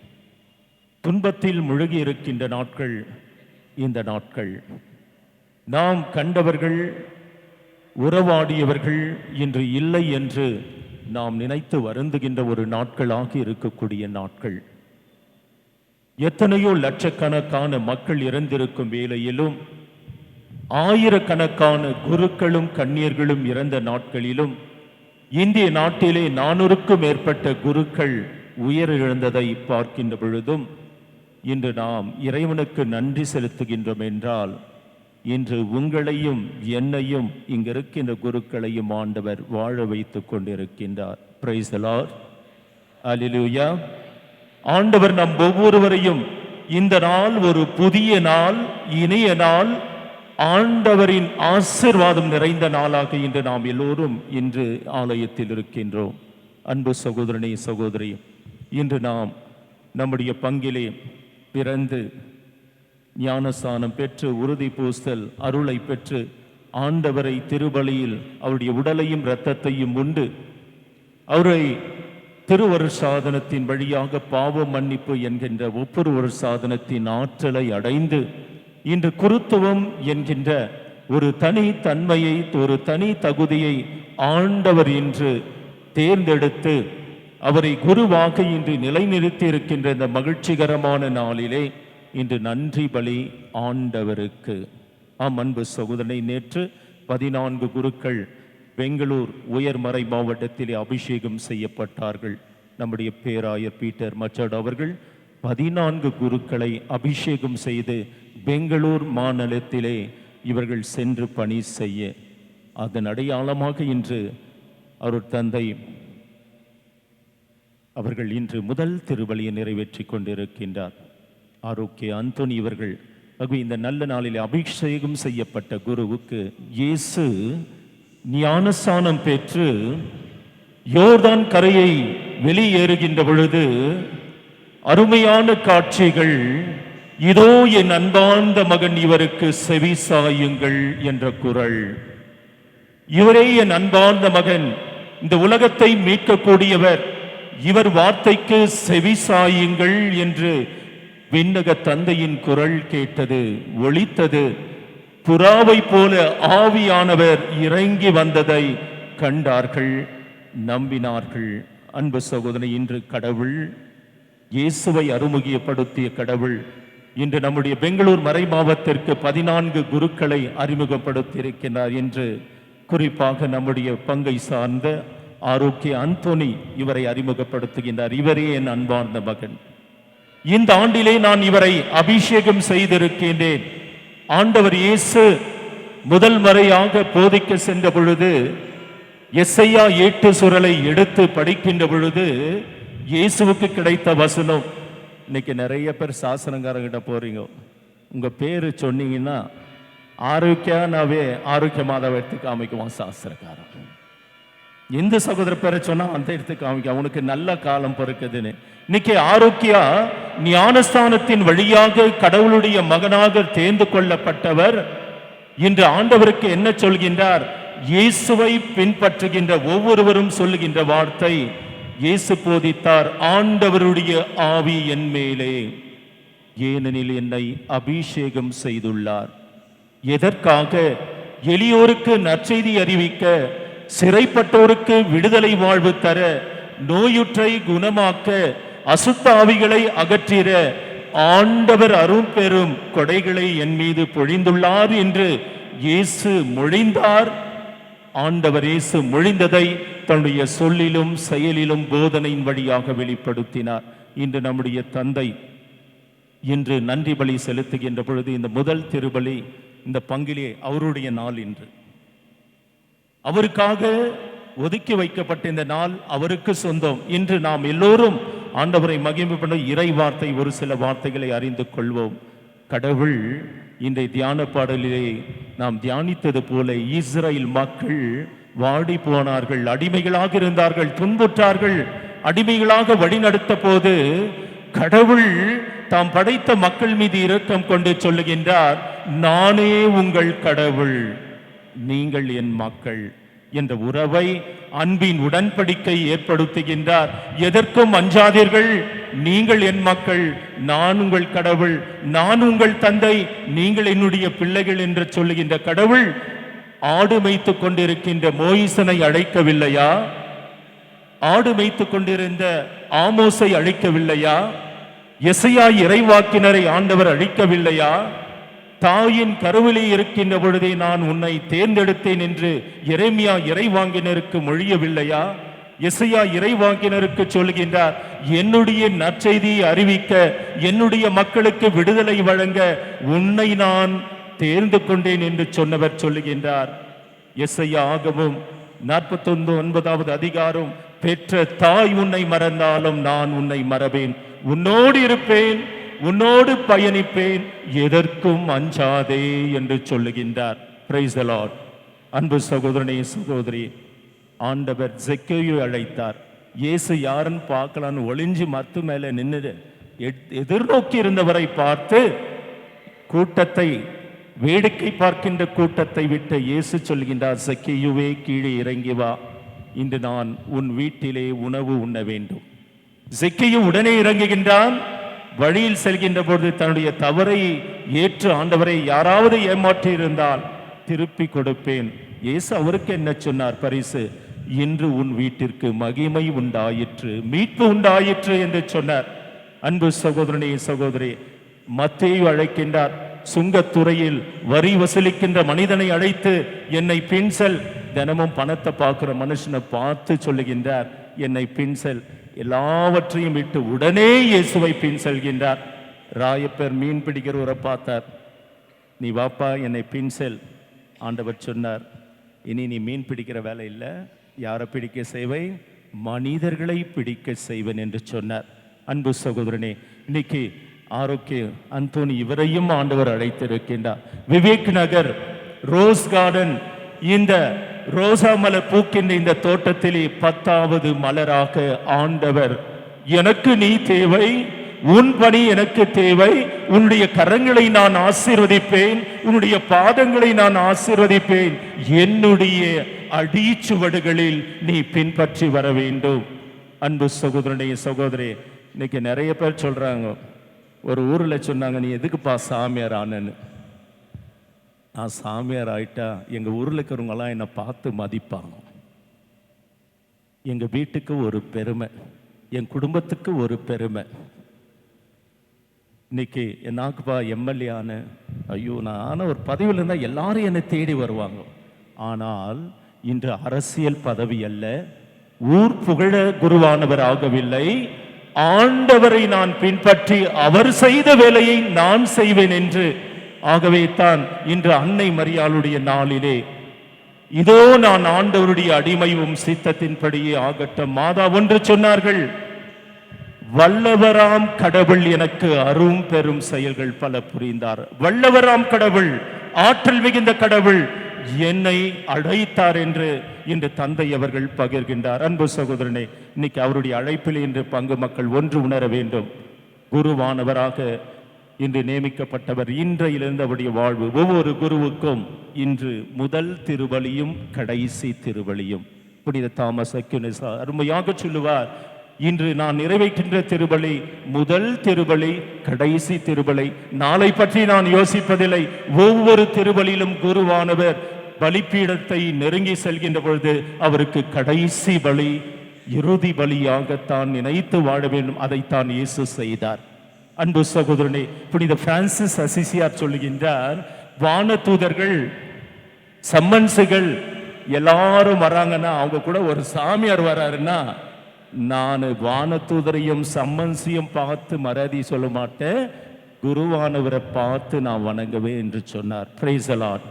துன்பத்தில் முழுகி இருக்கின்ற நாட்கள் இந்த நாட்கள். நாம் கண்டவர்கள், உறவாடியவர்கள் இன்று இல்லை என்று நாம் நினைத்து வருந்துகின்ற ஒரு நாட்களாக இருக்கக்கூடிய நாட்கள். எத்தனையோ லட்சக்கணக்கான மக்கள் இறந்திருக்கும் வேளையிலும், ஆயிரக்கணக்கான குருக்களும் கன்னியர்களும் இறந்த நாட்களிலும், இந்திய நாட்டிலே 400க்கும் மேற்பட்ட குருக்கள் உயிரிழந்ததை பார்க்கின்ற பொழுதும் இன்று நாம் இறைவனுக்கு நன்றி செலுத்துகின்றோம் என்றால், இன்று உங்களையும் என்னையும் இங்கிருக்கின்ற குருக்களையும் ஆண்டவர் வாழ வைத்துக் கொண்டிருக்கின்றார். Praise the Lord. அல்லேலூயா. ஆண்டவர் நம் ஒவ்வொருவரையும் இந்த நாள் ஒரு புதிய நாள், இனிய நாள், ஆண்டவரின் ஆசீர்வாதம் நிறைந்த நாளாக இன்று நாம் எல்லோரும் இன்று ஆலயத்தில் இருக்கின்றோம். அன்பு சகோதரனே, சகோதரி, இன்று நாம் நம்முடைய பங்கிலே பிறந்து ஞானஸ்தானம் பெற்று உறுதி பூசல் அருளை பெற்று ஆண்டவரை திருபலியில் அவருடைய உடலையும் இரத்தத்தையும் உண்டு அவரை திருவருட்சாதனத்தின் வழியாக பாவ மன்னிப்பு என்கின்ற ஒவ்வொரு சாதனத்தின் ஆற்றலை அடைந்து இன்று குருத்துவம் என்கின்ற ஒரு தனி தன்மையை, ஒரு தனி தகுதியை ஆண்டவர் இன்று தேர்ந்தெடுத்து அவரை குருவாக இன்று நிலைநிறுத்தி இருக்கின்ற இந்த மகிழ்ச்சிகரமான நாளிலே இன்று நன்றி பலி ஆண்டவருக்கு. அன்பு சகோதரனை, நேற்று 14 குருக்கள் பெங்களூர் உயர்மறை மாவட்டத்திலே அபிஷேகம் செய்யப்பட்டார்கள். நம்முடைய பேராயர் பீட்டர் மச்சாட் அவர்கள் 14 குருக்களை அபிஷேகம் செய்து பெங்களூர் மாநிலத்திலே இவர்கள் சென்று பணி செய்ய, அதன் அடையாளமாக இன்று அவர் தந்தை அவர்கள் இன்று முதல் திருபலியை நிறைவேற்றி கொண்டிருக்கின்றார். ஆரோக்கிய அந்தோனி இவர்கள் இந்த நல்ல நாளில் அபிஷேகம் செய்யப்பட்ட குருவுக்கு இயேசு ஞானஸ்தானம் பெற்று யோர்தான் கரையை வெளியேறுகின்ற பொழுது அருமையான காட்சிகள். இதோ என் அன்பார்ந்த மகன், இவருக்கு செவி சாயுங்கள் என்ற குரல். இவரே என் அன்பார்ந்த மகன், இந்த உலகத்தை மீட்கக்கூடியவர், இவர் வார்த்தைக்கு செவி சாயுங்கள் என்று விண்ணக தந்தையின் குரல் கேட்டது, ஒலித்தது. புறாவை போல ஆவியானவர் இறங்கி வந்ததை கண்டார்கள், நம்பினார்கள். அன்பு சகோதரி, இன்று கடவுள் இயேசுவை அறிமுகப்படுத்திய கடவுள் இன்று நம்முடைய பெங்களூர் மறை மாவட்டத்திற்கு 14 குருக்களை அறிமுகப்படுத்தியிருக்கிறார் என்று குறிப்பாக நம்முடைய பங்கை சார்ந்த ஆரோக்கிய அந்தோனி இவரை அறிமுகப்படுத்துகின்றார். இவரே என் அன்பார்ந்த மகன். இந்த ஆண்டிலே நான் இவரை அபிஷேகம் செய்திருக்கின்றேன். ஆண்டவர் இயேசு முதல் முறையாக போதிக்க சென்ற பொழுது எசையா 8 சுரலை எடுத்து படிக்கின்ற பொழுது இயேசுவுக்கு கிடைத்த வசனம். இன்னைக்கு நிறைய பேர் சாசனங்காரங்கிட்ட போறீங்க, உங்க பேரு சொன்னீங்கன்னா ஆரோக்கியனாவே ஆரோக்கிய மாதாவை எடுத்து காமிக்குவான் சாஸ்திரக்காரன். எந்த சகோதர பேரை சொன்னா அந்த எடுத்து காமிக்க, அவனுக்கு நல்ல காலம் பிறக்குதுன்னு. இன்னைக்கு ஆரோக்கியா ஞானஸ்தானத்தின் வழியாக கடவுளுடைய மகனாக தேர்ந்து கொள்ளப்பட்டவர். இன்று ஆண்டவருக்கு என்ன சொல்கின்றார்? இயேசுவை பின்பற்றுகின்ற ஒவ்வொருவரும் சொல்லுகின்ற வார்த்தை, இயேசு போதித்தார், ஆண்டவருடைய ஆவி என் மேலே, ஏனெனில் என்னை அபிஷேகம் செய்துள்ளார். எதற்காக? எளியோருக்கு நற்செய்தி அறிவிக்க, சிறைப்பட்டோருக்கு விடுதலை வாழ்வு தர, நோயுற்றை குணமாக்க, அசுத்த ஆவிகளை அகற்றிட ஆண்டவர் அரும் பெரும் கொடைகளை என் மீது பொழிந்துள்ளார் என்று இயேசு மொழிந்தார். ஆண்டவர் இயேசு மொழிந்ததை தன்னுடைய சொல்லிலும் செயலிலும் போதனையின் வழியாக வெளிப்படுத்தினார். இன்று நம்முடைய தந்தை இன்று நன்றி பலி செலுத்துகின்ற பொழுது இந்த முதல் திருபலி இந்த பங்கிலே அவருடைய நாள். இன்று அவருக்காக ஒதுக்கி வைக்கப்பட்ட இந்த நாள் அவருக்கு சொந்தம். இன்று நாம் எல்லோரும் ஆண்டவரை மகிமைப்பட இறை வார்த்தை ஒரு சில வார்த்தைகளை அறிந்து கொள்வோம். கடவுள் இன்றைய தியான பாடலிலே நாம் தியானித்தது போல இஸ்ரேல் மக்கள் வாடி போனார்கள், அடிமைகளாக இருந்தார்கள், துன்புற்றார்கள். அடிமைகளாக வழிநடத்த போது கடவுள் தாம் படைத்த மக்கள் மீது இரக்கம் கொண்டு சொல்லுகின்றார், நானே உங்கள் கடவுள், நீங்கள் என் மக்கள் என்ற உறவை, அன்பின் உடன்படிக்கை ஏற்படுத்துகின்றார். எதற்கும் அஞ்சாதீர்கள், நீங்கள் என் மக்கள், நான் உங்கள் கடவுள், நான் உங்கள் தந்தை, நீங்கள் என்னுடைய பிள்ளைகள் என்று சொல்லுகின்ற கடவுள் ஆடு மேய்த்து கொண்டிருக்கின்ற மோயிசனை அழைக்கவில்லையா? ஆடு மேய்த்து கொண்டிருந்த ஆமோஸை அழைக்கவில்லையா? எசையா இறைவாக்கினரை ஆண்டவர் அழைக்கவில்லையா? தாயின் கருவிலே இருக்கின்ற பொழுதே நான் உன்னை தேர்ந்தெடுத்தேன் என்று எரேமியா இறைவாங்கினருக்கு மொழியவில்லையா? எசையா இறைவாங்கினருக்கு சொல்கின்றார், என்னுடைய நற்செய்தியை அறிவிக்க, என்னுடைய மக்களுக்கு விடுதலை வழங்க உன்னை நான் தேர்ந்து கொண்டேன் என்று சொன்னவர் சொல்லுகின்றார். எசையா ஆகமம் 49 அதிகாரம், பெற்ற தாய் உன்னை மறந்தாலும் நான் உன்னை மறவேன், உன்னோடு இருப்பேன், உன்னோடு பயணிப்பேன், எதற்கும் அஞ்சாதே என்று சொல்லுகின்றார். Price the Lord. அன்பு சகோதரனே சகோதரி, ஆண்டவர் ஜக்கேயை அழைத்தார். இயேசு யாருன்னு பார்க்கலான்னு ஒளிஞ்சு மத்து மேலே நின்று எதிர்நோக்கி இருந்தவரை பார்த்து கூட்டத்தை, வேடிக்கை பார்க்கின்ற கூட்டத்தை விட்டு இயேசு சொல்கின்றார், ஜக்கேயுவே கீழே இறங்கி வா, இன்று நான் உன் வீட்டிலே உணவு உண்ண வேண்டும். ஜக்கேயு உடனே இறங்குகின்றான். வழியில் செல்கின்ற பொழுது தன்னுடைய தவறை ஏற்று, ஆண்டவரை யாராவது ஏமாற்றி இருந்தால் திருப்பி கொடுப்பேன். இயேசு அவருக்கு என்ன சொன்னார்? பரிசு, இன்று உன் வீட்டிற்கு மகிமை உண்டாயிற்று, மீட்பு உண்டாயிற்று என்று சொன்னார். அன்பு சகோதரனே சகோதரி, மத்தேயு அழைக்கின்றார். சுங்கத்துறையில் வரி வசூலிக்கின்ற மனிதனை அழைத்து என்னை பின்செல். தினமும் பணத்தை பார்க்கிற மனுஷனை பார்த்து சொல்லுகின்றார், என்னை பின்செல். எல்லாவற்றையும் விட்டு உடனே இயேசுவை பின் செல்கின்றார். ராயப்பர் மீன் பிடிக்கிறவரை பார்த்தார், நீ வாப்பா என்னை பின் செல். ஆண்டவர் சொன்னார், இனி நீ மீன் பிடிக்கிற வேலை இல்லை, யாரை பிடிக்க செய்வை? மனிதர்களை பிடிக்க செய்வன் என்று சொன்னார். அன்பு சகோதரனே, இன்னைக்கு ஆரோக்கிய அந்தோனி இவரையும் ஆண்டவர் அழைத்திருக்கின்றார். விவேக் நகர் ரோஸ் கார்டன், இந்த ரோசா மலர் பூக்கின்ற இந்த தோட்டத்திலே 10வது மலராக ஆண்டவர், எனக்கு நீ தேவை, உன் பணி எனக்கு தேவை, உன்னுடைய கரங்களை நான் ஆசீர்வதிப்பேன், உன்னுடைய பாதங்களை நான் ஆசீர்வதிப்பேன், என்னுடைய அடிச்சுவடுகளில் நீ பின்பற்றி வர வேண்டும். அன்பு சகோதரனே சகோதரி, இன்னைக்கு நிறைய பேர் சொல்றாங்க, ஒரு ஊரில் சொன்னாங்க, நீ எதுக்குப்பா சாமியார் ஆனன்னு. நான் சாமியார் ஆயிட்டா எங்கள் ஊரில் இருக்கிறவங்களாம் என்னை பார்த்து மதிப்பாங்க. எங்கள் வீட்டுக்கு ஒரு பெருமை, என் குடும்பத்துக்கு ஒரு பெருமை. இன்னைக்கு என்னாக்குப்பா எம்எல்ஏ ஆன, ஐயோ நான் ஒரு பதவியில் இருந்தால் எல்லாரும் என்னை தேடி வருவாங்க. ஆனால் இன்று அரசியல் பதவி அல்ல, ஊர் புகழ குருவானவர் ஆகவில்லை, ஆண்டவரை நான் பின்பற்றி அவர் செய்த வேலையை நான் செய்வேன் என்று. ஆகவே தான் இன்று அன்னை மரியாளுடைய நாளிலே இதோ நான் ஆண்டவருடைய அடிமையும் சித்தத்தின்படியே ஆகட்டும். மாதா ஒன்று சொன்னார்கள், வல்லவராம் கடவுள் எனக்கு அரும் பெரும் செயல்கள் பல புரிந்தார். வல்லவராம் கடவுள், ஆற்றல் மிகுந்த கடவுள் என்னை அழைத்தார் என்று இன்று தந்தை அவர்கள் பகிர்கின்றார். அன்பு சகோதரனே, இன்னைக்கு அவருடைய அழைப்பில் இன்று பங்கு மக்கள் ஒன்று உணர வேண்டும். குருவானவராக இன்று நியமிக்கப்பட்டவர். இன்றையிலிருந்து அவருடைய வாழ்வு, ஒவ்வொரு குருவுக்கும் இன்று முதல் திருவலியும் கடைசி திருவலியும். புனித தாமஸ் அக்யுனிஸ் அருமையாக சொல்லுவார், இன்று நான் நிறைவேற்றின்ற திருபலி முதல் திருபலி, கடைசி திருபலி. நாளை பற்றி நான் யோசிப்பதில்லை. ஒவ்வொரு திருபலியிலும் குருவானவர் பலிப்பீடத்தை நெருங்கி செல்கின்ற பொழுது அவருக்கு கடைசி பலி, இறுதி பலியாகத்தான் நினைத்து வாழ வேண்டும். அதைத்தான் இயேசு செய்தார். அன்பு சகோதரனே, புனித பிரான்சிஸ் அசிசியார் சொல்லுகின்றார், வானதூதர்கள் சம்மன்ஸுகள் எல்லாரும் வராங்கன்னா, அவங்க கூட ஒரு சாமியார் வராருன்னா, நான் வானதூதரையும் சம்மன்ஸையும் பார்த்து மறதி சொல்ல மாட்டேன், குருவானவரை பார்த்து நான் வணங்குவேன் என்று சொன்னார். Price the Lord.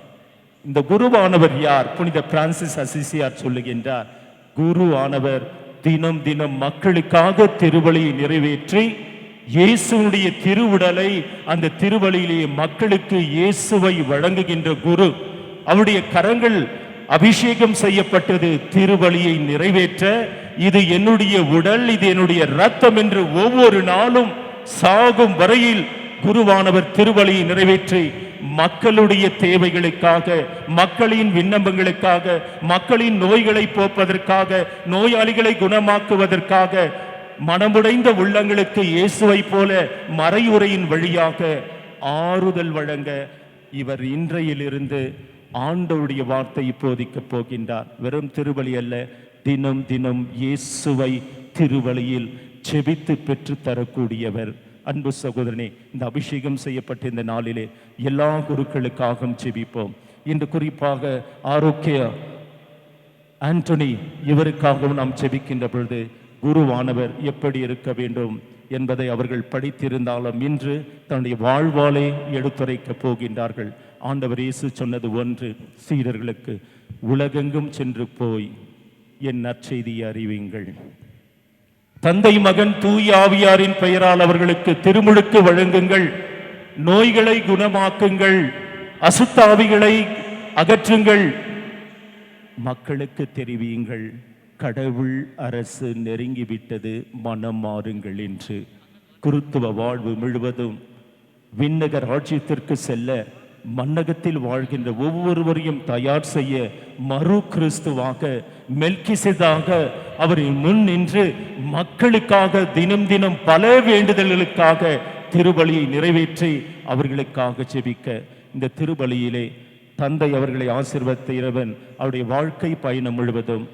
இந்த குருவானவர் யார்? புனித பிரான்சிஸ் அசிசியார் சொல்லுகின்றார், குருவானவர் தினம் தினம் மக்களுக்காக திருவலியை நிறைவேற்றி இயேசுடைய திருவுடலை அந்த திருவலியிலே மக்களுக்கு இயேசுவை வழங்குகின்ற குரு. அவருடைய கரங்கள் அபிஷேகம் செய்யப்பட்டது திருவலியை நிறைவேற்ற. இது என்னுடைய உடல், இது என்னுடைய இரத்தம் என்று ஒவ்வொரு நாளும் சாகும் வரையில் குருவானவர் திருவலியை நிறைவேற்றி மக்களுடைய தேவைகளுக்காக, மக்களின் விண்ணப்பங்களுக்காக, மக்களின் நோய்களை போப்பதற்காக, நோயாளிகளை குணமாக்குவதற்காக, மனமுடைந்த உள்ளங்களுக்கு இயேசுவை போல மறையுறையின் வழியாக ஆறுதல் வழங்க இவர் இன்றையிலிருந்து ஆண்டவருடைய வார்த்தை போதிக்கப் போகின்றார். வெறும் திருவலி அல்ல, தினம் தினம் இயேசுவை திருவலியில் செபித்து பெற்று தரக்கூடியவர். அன்பு சகோதரனே, இந்த அபிஷேகம் செய்யப்பட்ட இந்த நாளிலே எல்லா குருக்களுக்காகவும் செபிப்போம். இன்று குறிப்பாக ஆரோக்கிய ஆண்டனி இவருக்காகவும் நாம் செபிக்கின்ற பொழுது குருவானவர் எப்படி இருக்க வேண்டும் என்பதை அவர்கள் படித்திருந்தாலும் இன்று தன்னுடைய வாழ்வாலே எடுத்துரைக்கப் போகின்றார்கள். ஆண்டவர் இயேசு சொன்னது ஒன்று, சீடர்களுக்கு உலகெங்கும் சென்று போய் என் நற்செய்தியை அறிவியுங்கள். தந்தை மகன் தூய ஆவியாரின் பெயரால் அவர்களுக்கு திருமுழுக்கு வழங்குங்கள், நோய்களை குணமாக்குங்கள், அசுத்தாவிகளை அகற்றுங்கள், மக்களுக்கு தெரிவியுங்கள், கடவுள் அரசு நெருங்கிவிட்டது, மனம் மாறுங்கள் என்று. குருத்துவ வாழ்வு முழுவதும் விண்ணக ராஜ்யத்திற்கு செல்ல மன்னகத்தில் வாழ்கின்ற ஒவ்வொருவரையும் தயார் செய்ய மறு கிறிஸ்துவாக மெல்கிசேதாக அவரின் முன் நின்று மக்களுக்காக தினம் தினம் பல வேண்டுதல்களுக்காக திருபலியை நிறைவேற்றி அவர்களுக்காக ஜெபிக்க இந்த திருபலியிலே தந்தை அவர்களை ஆசீர்வதித்த இறைவன் அவருடைய வாழ்க்கை பயணம் முழுவதும்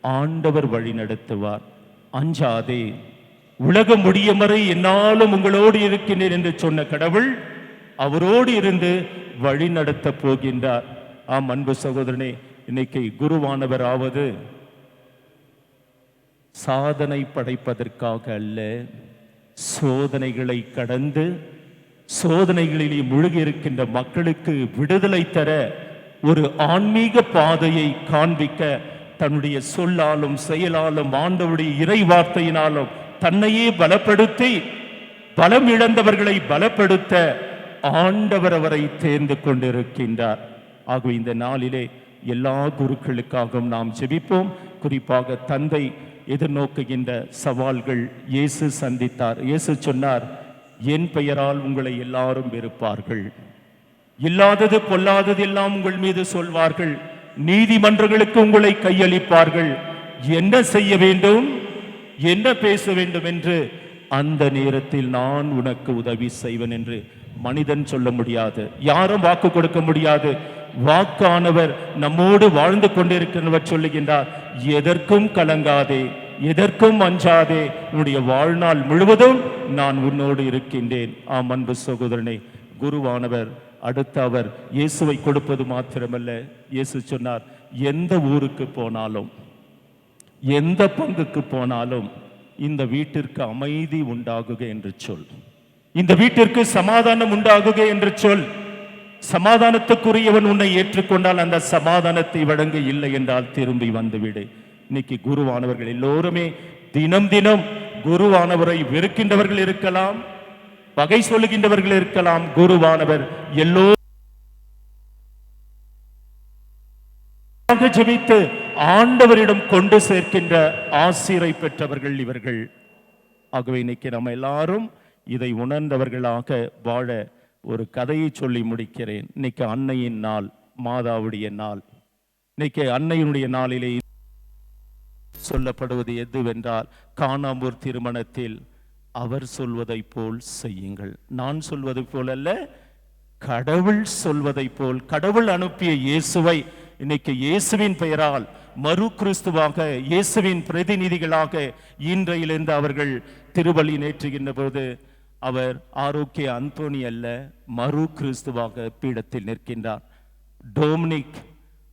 ஆண்டவர் வழி நடத்துவார். அஞ்சாதே, உலகம் முடியும் வரை என்னாலும் உங்களோடு இருக்கின்றேன் என்று சொன்ன கடவுள் அவரோடு இருந்து வழி நடத்த போகின்றார். ஆம் அன்பு சகோதரனே, இன்னைக்கு குருவானவர் ஆவது சாதனை படைப்பதற்காக அல்ல, சோதனைகளை கடந்து சோதனைகளிலே முழுகி இருக்கின்ற மக்களுக்கு விடுதலை தர ஒரு ஆன்மீக பாதையை காண்பிக்க தன்னுடைய சொல்லாலும் செயலாலும் ஆண்டவருடைய இறை வார்த்தையினாலும் தன்னையே பலப்படுத்தி பலம் இழந்தவர்களை பலப்படுத்த ஆண்டவர் அவரை தேர்ந்து கொண்டிருக்கின்றார். ஆகவே இந்த நாளிலே எல்லா குருக்களுக்காகவும் நாம் ஜெபிப்போம். குறிப்பாக தந்தை எதிர்நோக்குகின்ற சவால்கள் இயேசு சந்தித்தார். இயேசு சொன்னார், என் பெயரால் உங்களை எல்லாரும் வெறுப்பார்கள், இல்லாதது பொல்லாதது எல்லாம் உங்கள் மீது சொல்வார்கள், நீதிமன்றங்களுக்கு உங்களை கையளிப்பார்கள், என்ன செய்ய வேண்டும் என்ன பேச வேண்டும் என்று அந்த நேரத்தில் நான் உனக்கு உதவி செய்வேன் என்று மனிதன் சொல்ல முடியாது, யாரும் வாக்கு கொடுக்க முடியாது. வாக்கானவர் நம்மோடு வாழ்ந்து கொண்டிருக்கிறவர் சொல்லுகின்றார், எதற்கும் கலங்காதே, எதற்கும் அஞ்சாதே, உன்னுடைய வாழ்நாள் முழுவதும் நான் உன்னோடு இருக்கின்றேன். ஆம் அன்பு சகோதரனே, குருவானவர் அடுத்து அவர் இயேசுவை கொடுப்பது மாத்திரமல்ல, இயேசு சொன்னார், எந்த ஊருக்கு போனாலும் எந்த பங்குக்கு போனாலும் இந்த வீட்டிற்கு அமைதி உண்டாகுக என்று சொல், இந்த வீட்டிற்கு சமாதானம் உண்டாகுக என்று சொல். சமாதானத்துக்குரியவன் உன்னை ஏற்றுக்கொண்டால் அந்த சமாதானத்தை வழங்க, இல்லை என்றால் திரும்பி வந்துவிடு. இன்னைக்கு குருவானவர்கள் எல்லோருமே தினம் தினம் குருவானவரை வெறுக்கின்றவர்கள் இருக்கலாம், பகை சொல்லுகின்றவர்கள் இருக்கலாம். குருவானவர் எல்லோரும் ஜெபித்து ஆண்டவரிடம் கொண்டு சேர்க்கின்ற ஆசிரை பெற்றவர்கள் இவர்கள். ஆகவே இன்னைக்கு நம்ம எல்லாரும் இதை உணர்ந்தவர்களாக வாழ ஒரு கதையை சொல்லி முடிக்கிறேன். இன்னைக்கு அன்னையின் நாள், மாதாவுடைய நாள். இன்னைக்கு அன்னையினுடைய நாளிலே சொல்லப்படுவது எதுவென்றால், கானாம்பூர் திருமணத்தில் அவர் சொல்வதை போல் செய்யுங்கள். நான் சொல்வதை போல் அல்ல, கடவுள் சொல்வதை போல். கடவுள் அனுப்பிய இயேசுவை இன்னைக்கு இயேசுவின் பெயரால் மறு கிறிஸ்துவாக, இயேசுவின் பிரதிநிதிகளாக இன்றையிலிருந்து அவர்கள் திருபலி நேற்றுகின்ற போது அவர் ஆரோக்கிய அந்தோணி அல்ல, மறு கிறிஸ்துவாக பீடத்தில் நிற்கின்றார். டோமினிக்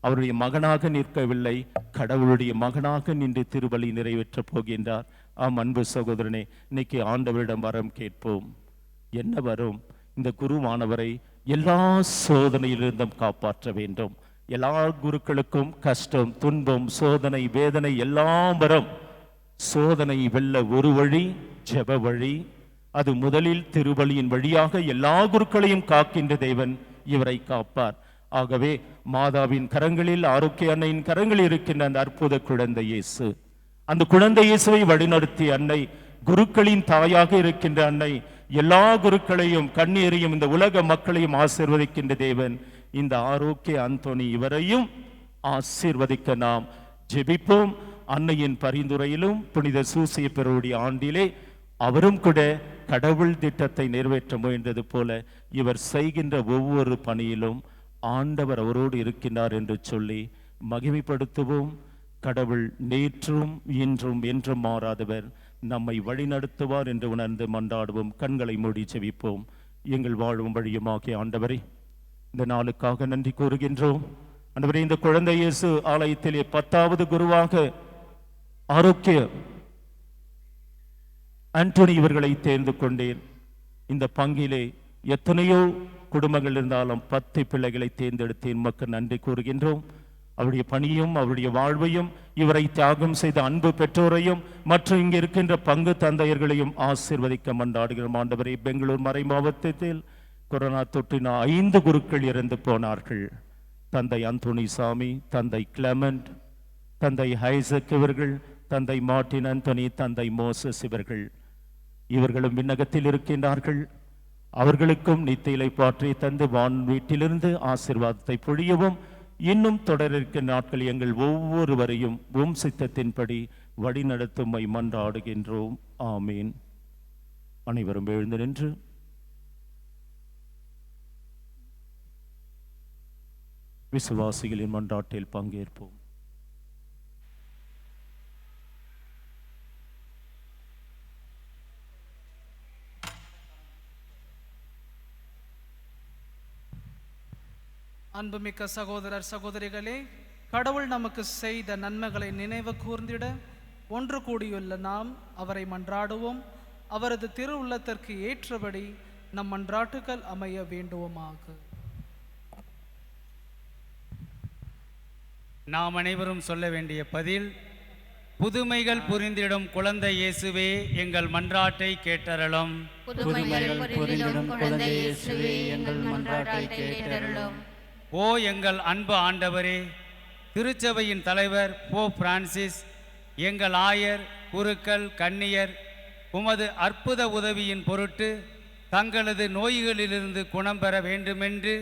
அவருடைய மகனாக நிற்கவில்லை, கடவுளுடைய மகனாக நின்று திருபலி நிறைவேற்றப் போகின்றார். ஆம் அன்பு சகோதரனே, இன்னைக்கு ஆண்டவரிடம் வரம் கேட்போம். என்ன வரும்? இந்த குருவானவரை எல்லா சோதனையிலிருந்தும் காப்பாற்ற வேண்டும். எல்லா குருக்களுக்கும் கஷ்டம், துன்பம், சோதனை, வேதனை எல்லாம் வரும். சோதனை வெல்ல ஒரு வழி ஜெப வழி. அது முதலில் திருபலியின் வழியாக எல்லா குருக்களையும் காக்கின்ற தேவன் இவரை காப்பார். ஆகவே மாதாவின் கரங்களில், ஆரோக்கிய அன்னையின் கரங்களில் இருக்கின்ற அந்த அற்புத குழந்தை இயேசு, அந்த குழந்தை இயேசுவை வழிநடத்திய அன்னை, குருக்களின் தாயாக இருக்கின்ற அன்னை, எல்லா குருக்களையும் கண்ணீரையும் இந்த உலக மக்களையும் ஆசீர்வதிக்கின்ற தேவன் இந்த ஆரோக்கிய அந்தோணி இவரையும் ஆசீர்வதிக்க நாம் ஜெபிப்போம். அன்னையின் பரிந்துரையிலும் புனித சூசையப்பருடைய ஆண்டிலே அவரும் கூட கடவுள் திட்டத்தை நிறைவேற்ற முயன்றது போல இவர் செய்கின்ற ஒவ்வொரு பணியிலும் ஆண்டவர் அவரோடு இருக்கின்றார் என்று சொல்லி மகிமைப்படுத்துவோம். கடவுள் நேற்றும் இன்றும் என்றும் மாறாதவர், நம்மை வழிநடத்துவார் என்று உணர்ந்து மன்றாடுவோம். கண்களை மூடி ஜெபிப்போம். எங்கள் வாழும் வழியுமாகிய ஆண்டவரே, இந்த நாளுக்காக நன்றி கூறுகின்றோம். ஆண்டவரே, இந்த குழந்தை இயேசு ஆலயத்திலே 10வது குருவாக ஆரோக்கிய ஆண்டோனி இவர்களை தேர்ந்து கொண்டேன். இந்த பங்கிலே எத்தனையோ குடும்பங்கள் இருந்தாலும் 10 பிள்ளைகளை தேர்ந்தெடுத்தேன். மக்கள் நன்றி கூறுகின்றோம். அவருடைய பணியும் அவருடைய வாழ்வையும், இவரை தியாகம் செய்த அன்பு பெற்றோரையும் மற்றும் இங்கே இருக்கின்ற பங்கு தந்தையர்களையும் ஆசீர்வதிக்க மன்றாடுகிறோம். ஆண்டவரே, பெங்களூர் மறை மாவட்டத்தில் கொரோனா தொற்றினால் 5 குருக்கள் இறந்து போனார்கள். தந்தை அந்தோணி சாமி, தந்தை கிளமெண்ட், தந்தை ஹைசக் இவர்கள், தந்தை மார்ட்டின் அந்தோனி, தந்தை மோசஸ் இவர்களும் விண்ணகத்தில் இருக்கின்றார்கள். அவர்களுக்கும் நித்தியிலை பாற்றி தந்து வான் வீட்டிலிருந்து ஆசீர்வாதத்தை பொழியவும், இன்னும் தொடர இருக்கின்ற நாட்கள் எங்கள் ஒவ்வொருவரையும் உம் சித்தத்தின்படி வழிநடத்துமை மன்றாடுகின்றோம். ஆமீன். அனைவரும் எழுந்து நின்று விசுவாசிகளின் மன்றாட்டில் பங்கேற்போம். அன்புமிக்க சகோதரர் சகோதரிகளே, கடவுள் நமக்கு செய்த நன்மைகளை நினைவு கூர்ந்திட ஒன்று கூடியுள்ள நாம் அவரை மன்றாடுவோம். அவரது திரு உள்ளத்திற்கு ஏற்றபடி நம் மன்றாட்டுகள் அமைய வேண்டுவோமாக. நாம் அனைவரும் சொல்ல வேண்டிய பதில்: புதுமைகள் புரிந்திடும் குழந்தை இயேசுவே, எங்கள் மன்றாட்டை கேட்டருளும். புதுமைகள் புரிந்திடும் குழந்தை இயேசுவே, எங்கள் மன்றாட்டை கேட்டருளும். ஓ எங்கள் அன்பு ஆண்டவரே, திருச்சபையின் தலைவர் போப் பிரான்சிஸ், எங்கள் ஆயர், குருக்கள், கன்னியர் உமது அற்புத உதவியின் பொருட்டு தங்களது நோய்களிலிருந்து குணம் பெற வேண்டுமென்று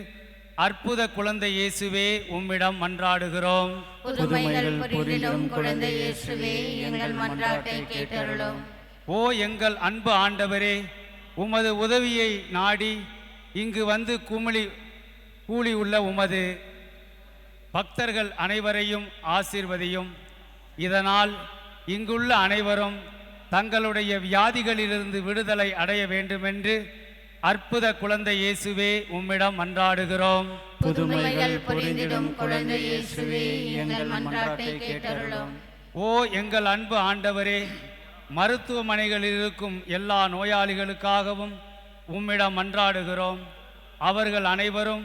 அற்புத குழந்தை இயேசுவே உம்மிடம் மன்றாடுகிறோம். புதுமைகள் புரிந்திடும் குழந்தை இயேசுவே, எங்கள் மன்றாட்டை கேட்டருளும். ஓ எங்கள் அன்பு ஆண்டவரே, உமது உதவியை நாடி இங்கு வந்து கூலி உள்ள உமது பக்தர்கள் அனைவரையும் ஆசீர்வதியும். இதனால் இங்குள்ள அனைவரும் தங்களுடைய வியாதிகளிலிருந்து விடுதலை அடைய வேண்டுமென்று அற்புத குழந்தை இயேசுவே உம்மிடம் மன்றாடுகிறோம். புதுமைகள் புரிந்திடும் குழந்தை இயேசுவே, எங்கள் மன்றாட்டை கேட்டருளும். ஓ எங்கள் அன்பு ஆண்டவரே, மருத்துவமனைகளில் இருக்கும் எல்லா நோயாளிகளுக்காகவும் உம்மிடம் மன்றாடுகிறோம். அவர்கள் அனைவரும்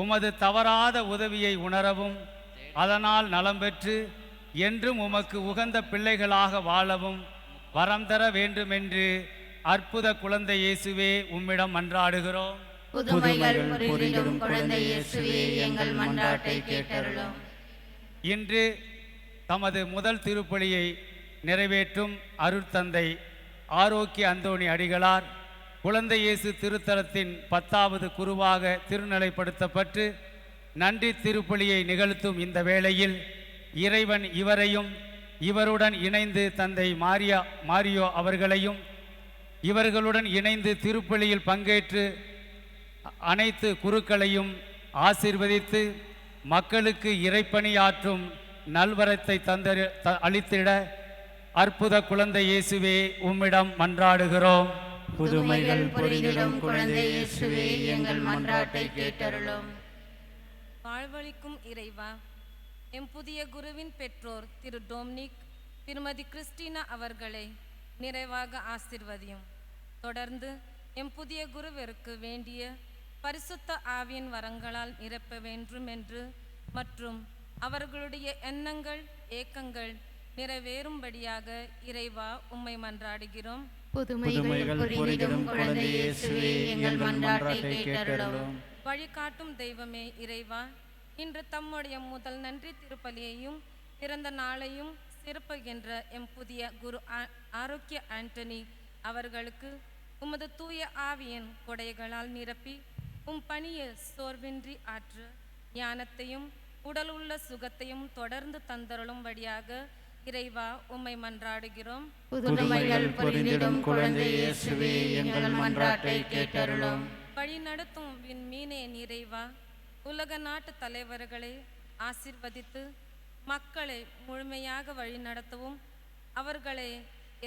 உமது தவறாத உதவியை உணரவும், அதனால் நலம் பெற்று என்றும் உமக்கு உகந்த பிள்ளைகளாக வாழவும் வரம் தர வேண்டுமென்று அற்புத குழந்தை இயேசுவே உம்மிடம் மன்றாடுகிறோம். புதுமைகள் புரிந்திடும் குழந்தை இயேசுவே, எங்கள் மன்றாட்டை கேட்டருளும். இன்று தமது முதல் திருப்பலியை நிறைவேற்றும் அருட்தந்தை ஆரோக்கிய அந்தோணி அடிகளார் குழந்தை இயேசு திருத்தலத்தின் 10வது குருவாக திருநிலைப்படுத்தப்பட்டு நன்றி திருப்பலியை நிகழ்த்தும் இந்த வேளையில் இறைவன் இவரையும் இவருடன் இணைந்து தந்தை மாரியோ அவர்களையும் இவர்களுடன் இணைந்து திருப்பலியில் பங்கேற்று அனைத்து குருக்களையும் ஆசீர்வதித்து மக்களுக்கு இறைப்பணியாற்றும் நல்வரத்தை அளித்திட அற்புத குழந்தை இயேசுவே உம்மிடம் மன்றாடுகிறோம். புதுமைகள் புரிந்திடும் குழந்தை இயேசுவே, எங்கள் மன்றாட்டை கேட்டருளும். வாழ்வளிக்கும் இறைவா, எம் புதிய குருவின் பெற்றோர் திரு டொமினிக், திருமதி கிறிஸ்டினா அவர்களை நிறைவாக ஆசிர்வதியும். தொடர்ந்து எம் புதிய குருவிற்கு வேண்டிய பரிசுத்த ஆவியின் வரங்களால் நிரப்ப வேண்டும் என்று மற்றும் அவர்களுடைய எண்ணங்கள் ஏக்கங்கள் நிறைவேறும்படியாக இறைவா உம்மை மன்றாடுகிறோம். புதுமைகள் புரிந்திடும் குழந்தை இயேசுவே, எங்கள் மன்றாட்டை கேட்டருளும். வழிகாட்டும் தெய்வமே இறைவா, இன்று தம்முடைய முதல் நன்றி திருப்பலியையும் பிறந்த நாளையும் சிறப்புகின்ற எம் புதிய குரு ஆரோக்கிய ஆண்டனி அவர்களுக்கு உமது தூய ஆவியின் கொடைகளால் நிரப்பி உம் பணியை சோர்வின்றி ஆற்ற ஞானத்தையும் உடல் உள்ள சுகத்தையும் தொடர்ந்து தந்தருளும் வழியாக இறைவா உம்மை மன்றாடுகிறோம். புதுமைகள் புரிந்திடும் குழந்தை இயேசுவே, எங்கள் மன்றாட்டை கேட்டருளும். வழி நடத்தும் விண்மீனே இறைவா, உலக நாட்டு தலைவர்களை ஆசீர்வதித்து மக்களை முழுமையாக வழி நடத்தவும் அவர்களை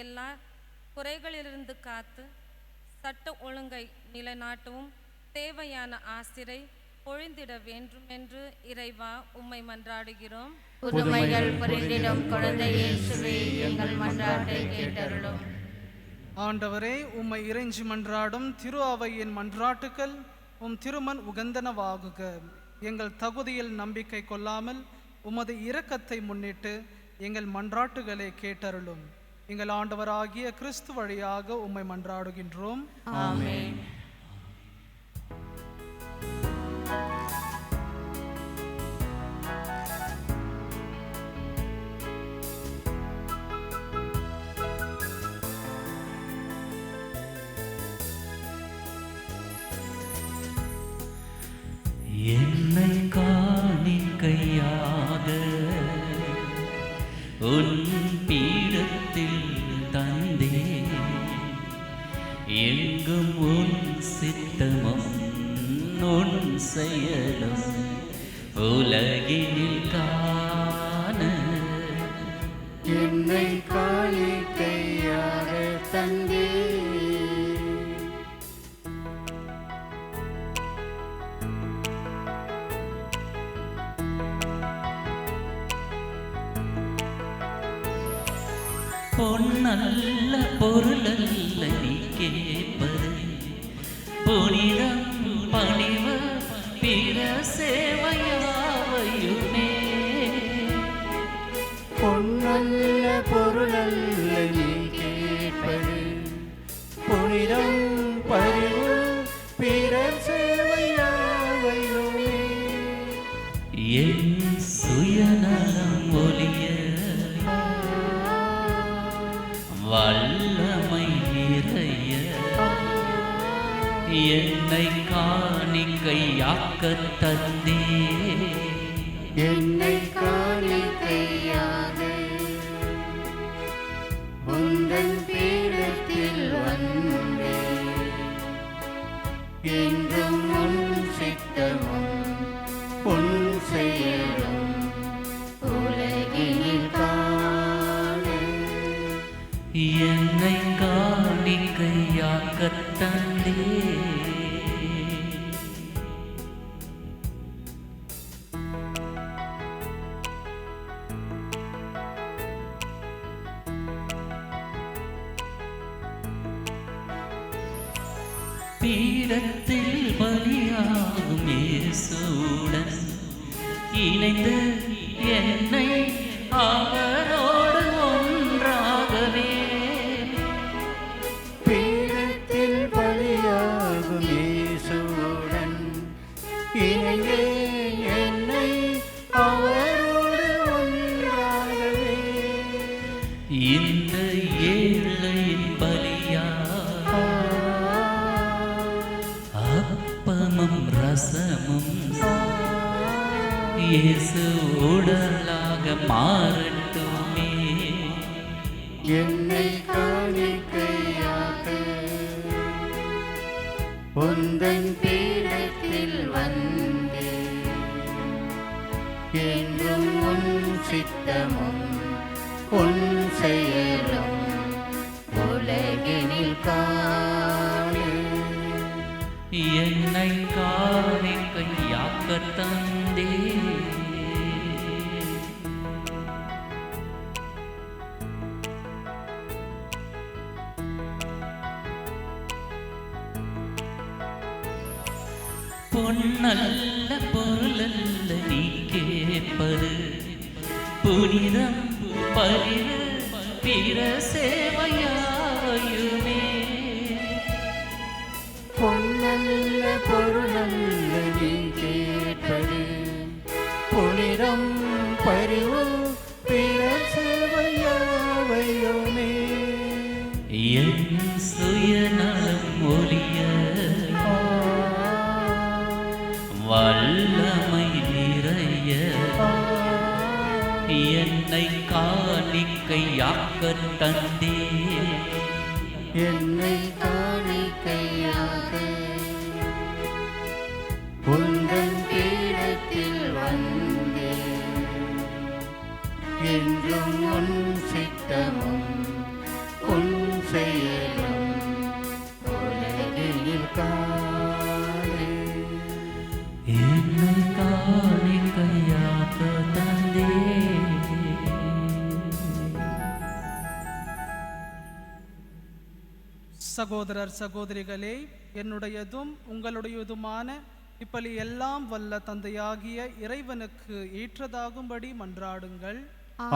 எல்லா குறைகளிலிருந்து காத்து சட்ட ஒழுங்கை நிலைநாட்டவும் தேவையான ஆசிரை பொழிந்திட வேண்டும் என்று இறைவா உம்மை மன்றாடுகிறோம். புதுமைகள் புரிந்திடும் குழந்தை இயேசுவே, எங்கள் மன்றாட்டை கேட்டருளும். ஆண்டவரே, உம்மை இறைஞ்சி மன்றாடும் திரு அவையின் மன்றாட்டுக்கள் உம் திருமன் உகந்தனவாகுக. எங்கள் தகுதியில் நம்பிக்கை கொள்ளாமல் உமது இரக்கத்தை முன்னிட்டு எங்கள் மன்றாட்டுகளை கேட்டருளும். எங்கள் ஆண்டவராகிய கிறிஸ்து வழியாக உம்மை மன்றாடுகின்றோம். ஆமென். என்னை காணிக்கையாக உன் பீடத்தில் தந்தே, எங்கும் உன் சித்தமும் உன் செயலும் உலகினில் காண என்னை காணிக்கையாக தந்தே. பொன்னல்ல பொருளல்ல நீ கேட்பது, புனிதம் பணிவ பிற சேவையாவையுமே. பொன்னல்ல பொருளல்ல நீ கேட்பது, புனிதம் பரிவு பிறர் சேவையாவையுமே. என் சுயநலம் ஒளிய வல்லமை நிறைய என்னை காணிக்கையாக்க தந்தே. என்னை காணிக்கையாக உந்தன் பீட உன் செயலும் உலகினில் காண என்னை காணிக்கையாக்கத் தந்தே பீடத்தில் பலியாகும் இயேசுவுடன் இணைந்து என்னை அவரோடு ஒன்றாகவே பீடத்தில் பலியாகும் இயேசுவுடன் இணைந்தே என்னை அவரோடு ஒன்றாகவே இந்த ஏழையின் பலியாக அப்பமும் ரசமும் இயேசு உடலாக மாறட்டுமே. என்னை காணிக்கையாக உந்தன் பீடத்தில் வந்து என்றும் உன் சித்தமும் உன் செயலும் உலகினில் காண என்னை காணிக்கையாக்கத் தந்தே பொன்னல்ல பொருளல்ல நீ கேட்பது புனிதம் பரிவு பிற சேவையாயுமே பொன்னல்ல பொருளல்ல நீ கேட்பது புனிதம் பரிவு பிற சேவையாவையுமே என் சுயநலம் ஒழிய வல்லமை நிறைய என்னை காணிக்கையாக்கத் தந்தே என்னை காணிக்கையாக உந்தன் பீடத்தில் வந்து என்றும் உன் சித்தமும் உன் செயலும் உலகினில் காண என்னை காணிக்கையாக்கத் தந்தே சகோதரர் சகோதரிகளே, என்னுடையதும் உங்களுடையதுமான இப்பலி எல்லாம் வல்ல தந்தையாகிய இறைவனுக்கு ஏற்றதாகும்படி மன்றாடுங்கள்.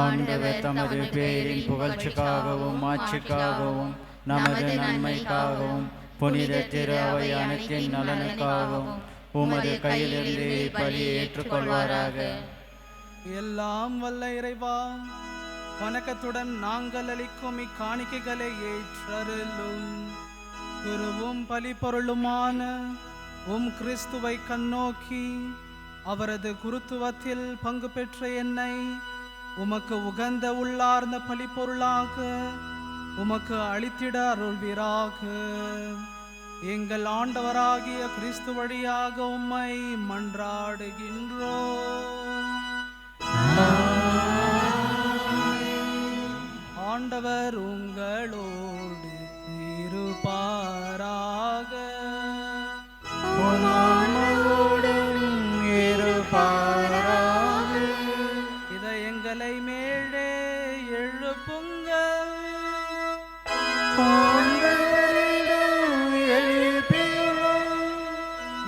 ஆண்டவர் தமது பேரின் புகழ்ச்சிக்காகவும் ஆட்சிக்காகவும் நமது நன்மைக்காகவும் புனித திரு அவை அனைத்தின் நலனுக்காகவும் உமது கையிலிருந்து பலியை ஏற்றுக்கொள்வாராக. எல்லாம் வல்ல இறைவா, வணக்கத்துடன் நாங்கள் அளிக்கும் இக்காணிக்கைகளை ஏற்றருளும். குருவும் பலிப்பொருளுமான கிறிஸ்துவை கண்ணோக்கி அவரது குருத்துவத்தில் பங்கு பெற்ற என்னை உமக்கு உகந்த உள்ளார்ந்த பலிப்பொருளாக உமக்கு அளித்திட அருள்வீராக. எங்கள் ஆண்டவராகிய கிறிஸ்து வழியாக உம்மை மன்றாடுகின்றோம். ஆண்டவர் உங்களோடு இருப்பாராக. இதை எங்களை மேலே எழுப்புங்கள்.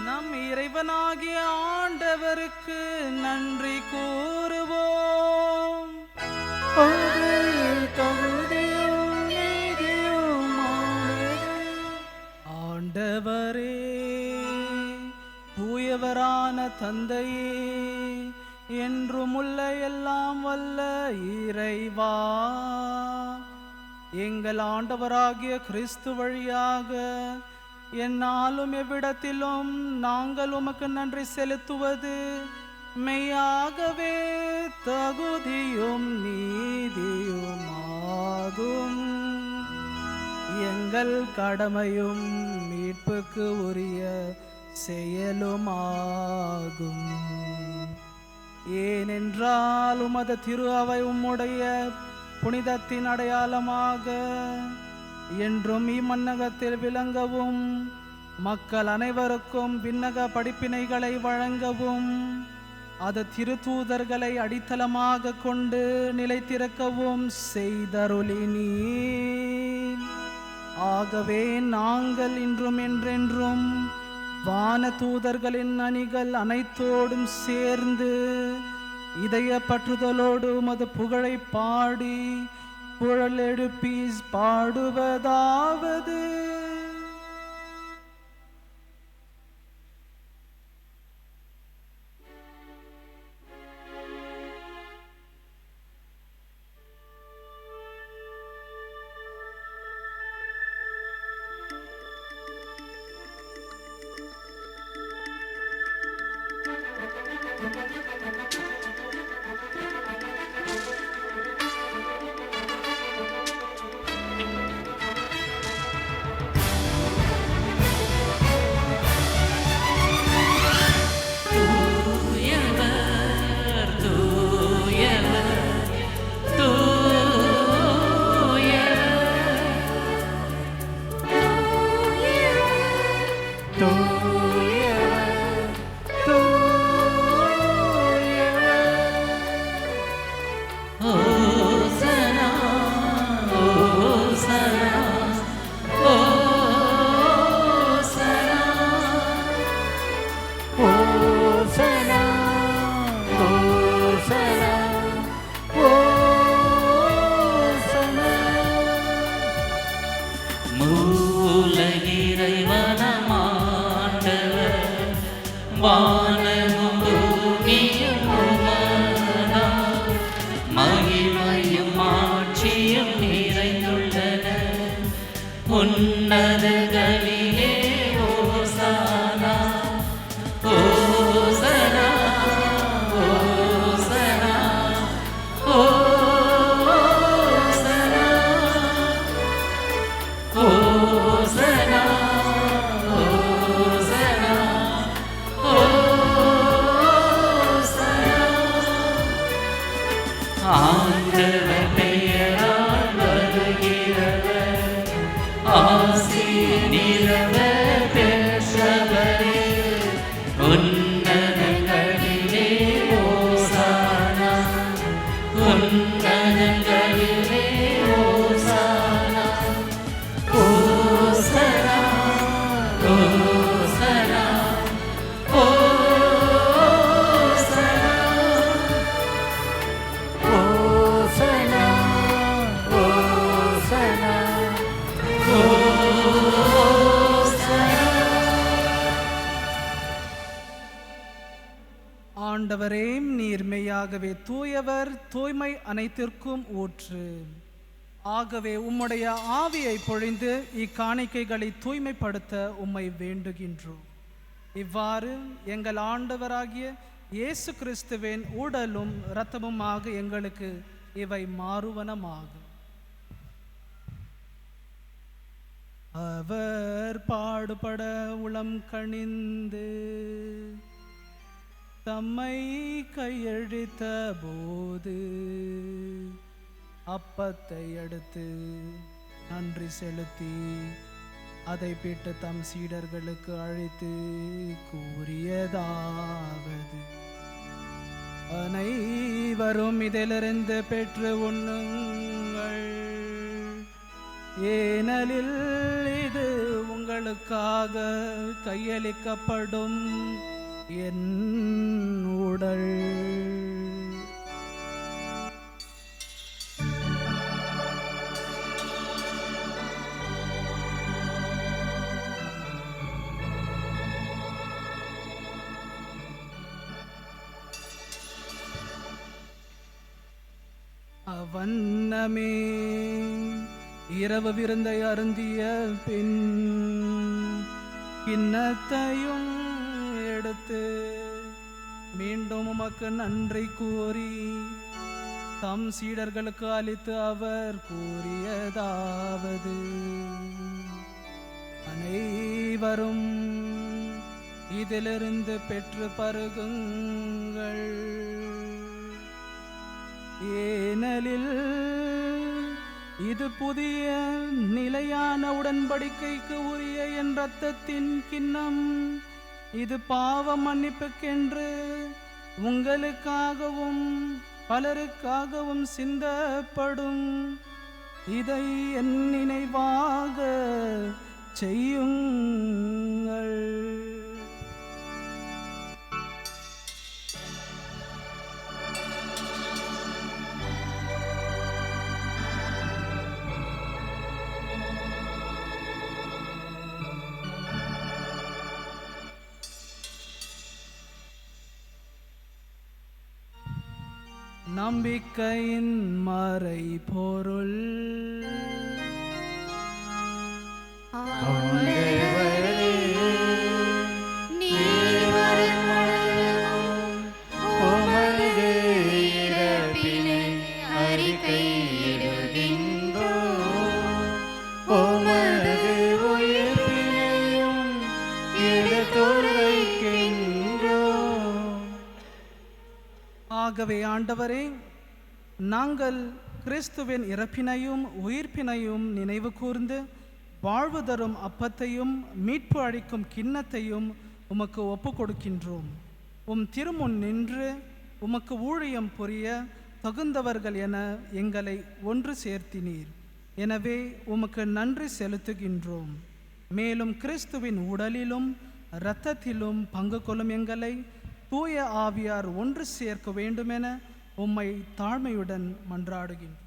நம் இறைவனாகிய ஆண்டவருக்கு நன்றி கூறுவோம். ஆண்டவரே, தூயவரான தந்தையே, என்றுமுள்ள எல்லாம் வல்ல இறைவா, எங்கள் ஆண்டவராகிய கிறிஸ்து வழியாக என்னாலும் எவ்விடத்திலும் நாங்கள் உமக்கு நன்றி செலுத்துவது மெய்யாகவே தகுதியும் நீதியுமாகும். எங்கள் கடமையும் மீட்புக்கு உரிய செயலுமாகும். ஏனென்றால் உமது திரு அவை உம்முடைய புனிதத்தின் அடையாளமாக என்றும் இம்மன்னகத்தில் விளங்கவும் மக்கள் அனைவருக்கும் விண்ணக படிப்பினைகளை வழங்கவும் அது திருத்தூதர்களை அடித்தளமாக கொண்டு நிலைத்திருக்கவும் செய்தருளினீர். ஆகவே நாங்கள் இன்றும் என்றென்றும் வான தூதர்களின் அணிகள் அனைத்தோடும் சேர்ந்து இதய பற்றுதலோடு உமது புகழை பாடி புகழ் எழுப்பி பாடுவதாவது: வானமும் பூமியும் உமதால் மகிமையும் ஆட்சியும் நிறைந்துள்ளன. உன்னதங்களிலே ஓசானா ஓசானா ஓசானா ஓசானா ஓசானா ஆண்டவர் பெயரால் வருகிறவர் ஆசி நிறவர் பெற்றவரே. உன்னதங்களிலே ஓசானா உன்னதங்களிலே ஓசானா ஓசானா ஓசானா ஆண்டவரே, நீர் மெய்யாகவே தூயவர், தூய்மை அனைத்திற்கும் ஊற்று. ஆகவே உம்முடைய ஆவியை பொழிந்து இக்காணிக்கைகளை தூய்மைப்படுத்த உம்மை வேண்டுகின்றோம். இவ்வாறு எங்கள் ஆண்டவராகிய இயேசு கிறிஸ்துவின் உடலும் இரத்தமுமாக எங்களுக்கு இவை மாறுவனமாகும். அவர் பாடுபட உளம் கனிந்து தம்மை கையெழுத்த போது அப்பத்தை எடுத்து நன்றி செலுத்தி அதை பிட்டு தம் சீடர்களுக்கு அழைத்து கூறியதாவது: அனைவரும் இதிலிருந்து பெற்று உண்ணுங்கள், ஏனெனில் இது உங்களுக்காக கையளிக்கப்படும் என் உடல். அவ்வண்ணமே இரவு விருந்தை அருந்திய பின் கிண்ணத்தையும் எடுத்து மீண்டும் உமக்கு நன்றி கூறி தம் சீடர்களுக்கு அளித்து அவர் கூறியதாவது: அனைவரும் இதிலிருந்து பெற்று பருகுங்கள். ஏனெனில் இது புதிய நிலையான உடன்படிக்கைக்கு உரிய என் இரத்தத்தின் கிண்ணம். இது பாவ மன்னிப்புக்கென்று உங்களுக்காகவும் பலருக்காகவும் சிந்தப்படும். இதை என் நினைவாக செய்யுங்கள். நம்பிக்கையின் மறை பொருள். ஆகவே ஆண்டவரே, நாங்கள் கிறிஸ்துவின் இறப்பினையும் உயிர்ப்பினையும் நினைவு கூர்ந்து வாழ்வு தரும் அப்பத்தையும் மீட்பு அளிக்கும் கிண்ணத்தையும் உமக்கு ஒப்பு கொடுக்கின்றோம். உம் திருமுன் நின்று உமக்கு ஊழியம் புரிய தகுந்தவர்கள் என எங்களை ஒன்று சேர்த்தினீர். எனவே உமக்கு நன்றி செலுத்துகின்றோம். மேலும் கிறிஸ்துவின் உடலிலும் இரத்தத்திலும் பங்கு கொள்ளும் எங்களை தூய ஆவியார் ஒன்று சேர்க்க வேண்டுமென உம்மை தாழ்மையுடன் மன்றாடுகின்றோம்.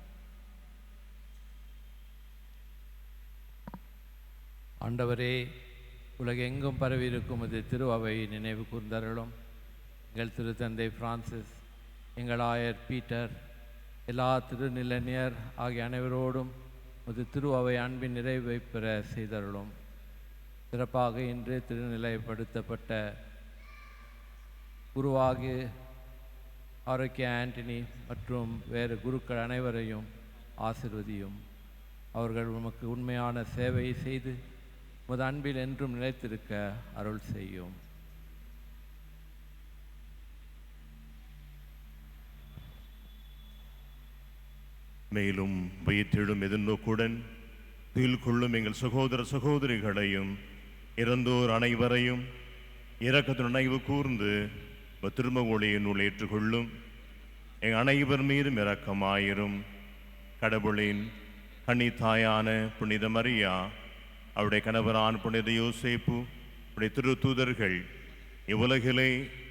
ஆண்டவரே, உலகெங்கும் பரவியிருக்கும் இது திருஅவை நினைவு கூர்ந்தருளும். எங்கள் திருத்தந்தை பிரான்சிஸ், எங்கள் ஆயர் பீட்டர், எல்லா திருநிலைஞர் ஆகிய அனைவரோடும் இது திருஅவை அன்பின் நிறைவை பெற செய்தருளும். சிறப்பாக இன்று திருநிலைப்படுத்தப்பட்ட குருவாகி ஆரோக்கிய ஆண்டனி மற்றும் வேறு குருக்கள் அனைவரையும் ஆசிர்வதியும். அவர்கள் உமக்கு உண்மையான சேவையை செய்து உமது அன்பில் என்றும் நிலைத்திருக்க அருள் செய்யும். மேலும் வயிற்றெழும் எதிர்நோக்குடன் துயில் கொள்ளும் எங்கள் சகோதர சகோதரிகளையும் இறந்தோர் அனைவரையும் இரக்கத்துடன் நினைவு கூர்ந்து திரும்ப ஒளியினுள் ஏற்றுக்கொள்ளும். எங்கள் அனைவர் மீதும் இரக்கமாயிரும். கடவுளின் கன்னித்தாயான புனித மரியா, அவருடைய கணவரான புனித யோசேப்பு, அவருடைய திரு தூதர்கள், இவ்வுலகிலே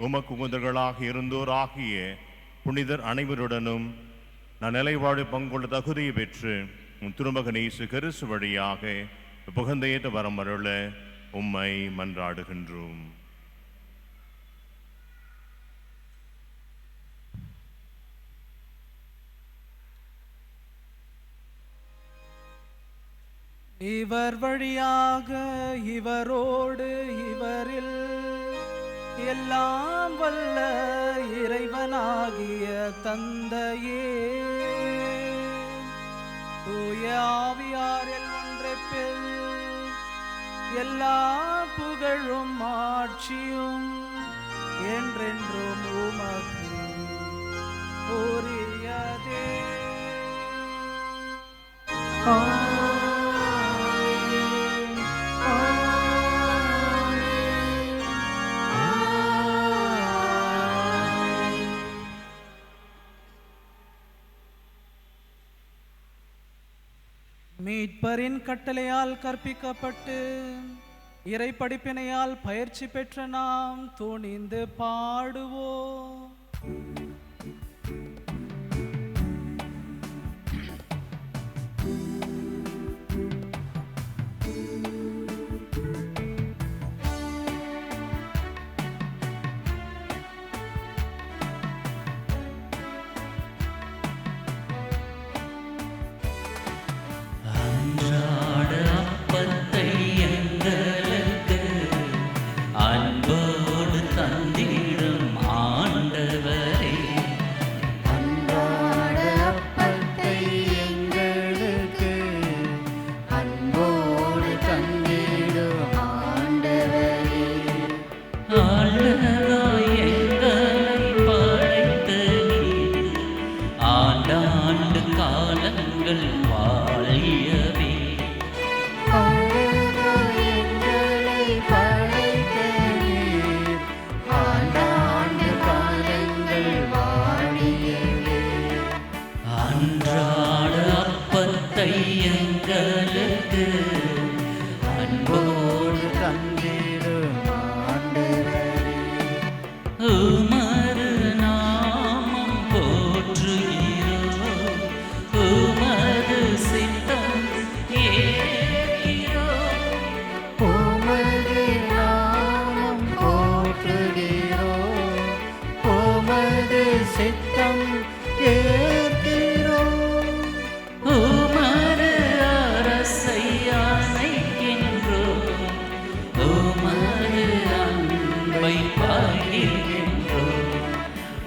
உமக்கு உகந்தவர்களாக இருந்தோர் ஆகிய புனிதர் அனைவருடனும் நான் நிலைவாழ் பங்குள்ள தகுதியை பெற்று உன் திருமகன் இயேசு கிறிஸ்து வழியாக புகழ்ந்தேற்ற வரமருள உம்மை மன்றாடுகின்றோம். இவர் வழியாக இவரோடு இவரில் எல்லாம் வல்ல இறைவனாகிய தந்தையே, தூய ஆவியாரில் ஒன்றிப்பில் எல்லா புகழும் ஆட்சியும் என்றென்றும் உமக்கு உரியதே. மீட்பரின் கட்டளையால் கற்பிக்கப்பட்டு இறை படிப்பினையால் பயிற்சி பெற்ற நாம் துணிந்து பாடுவோம். அன்போடு தந்திடும் ஆண்டவரே,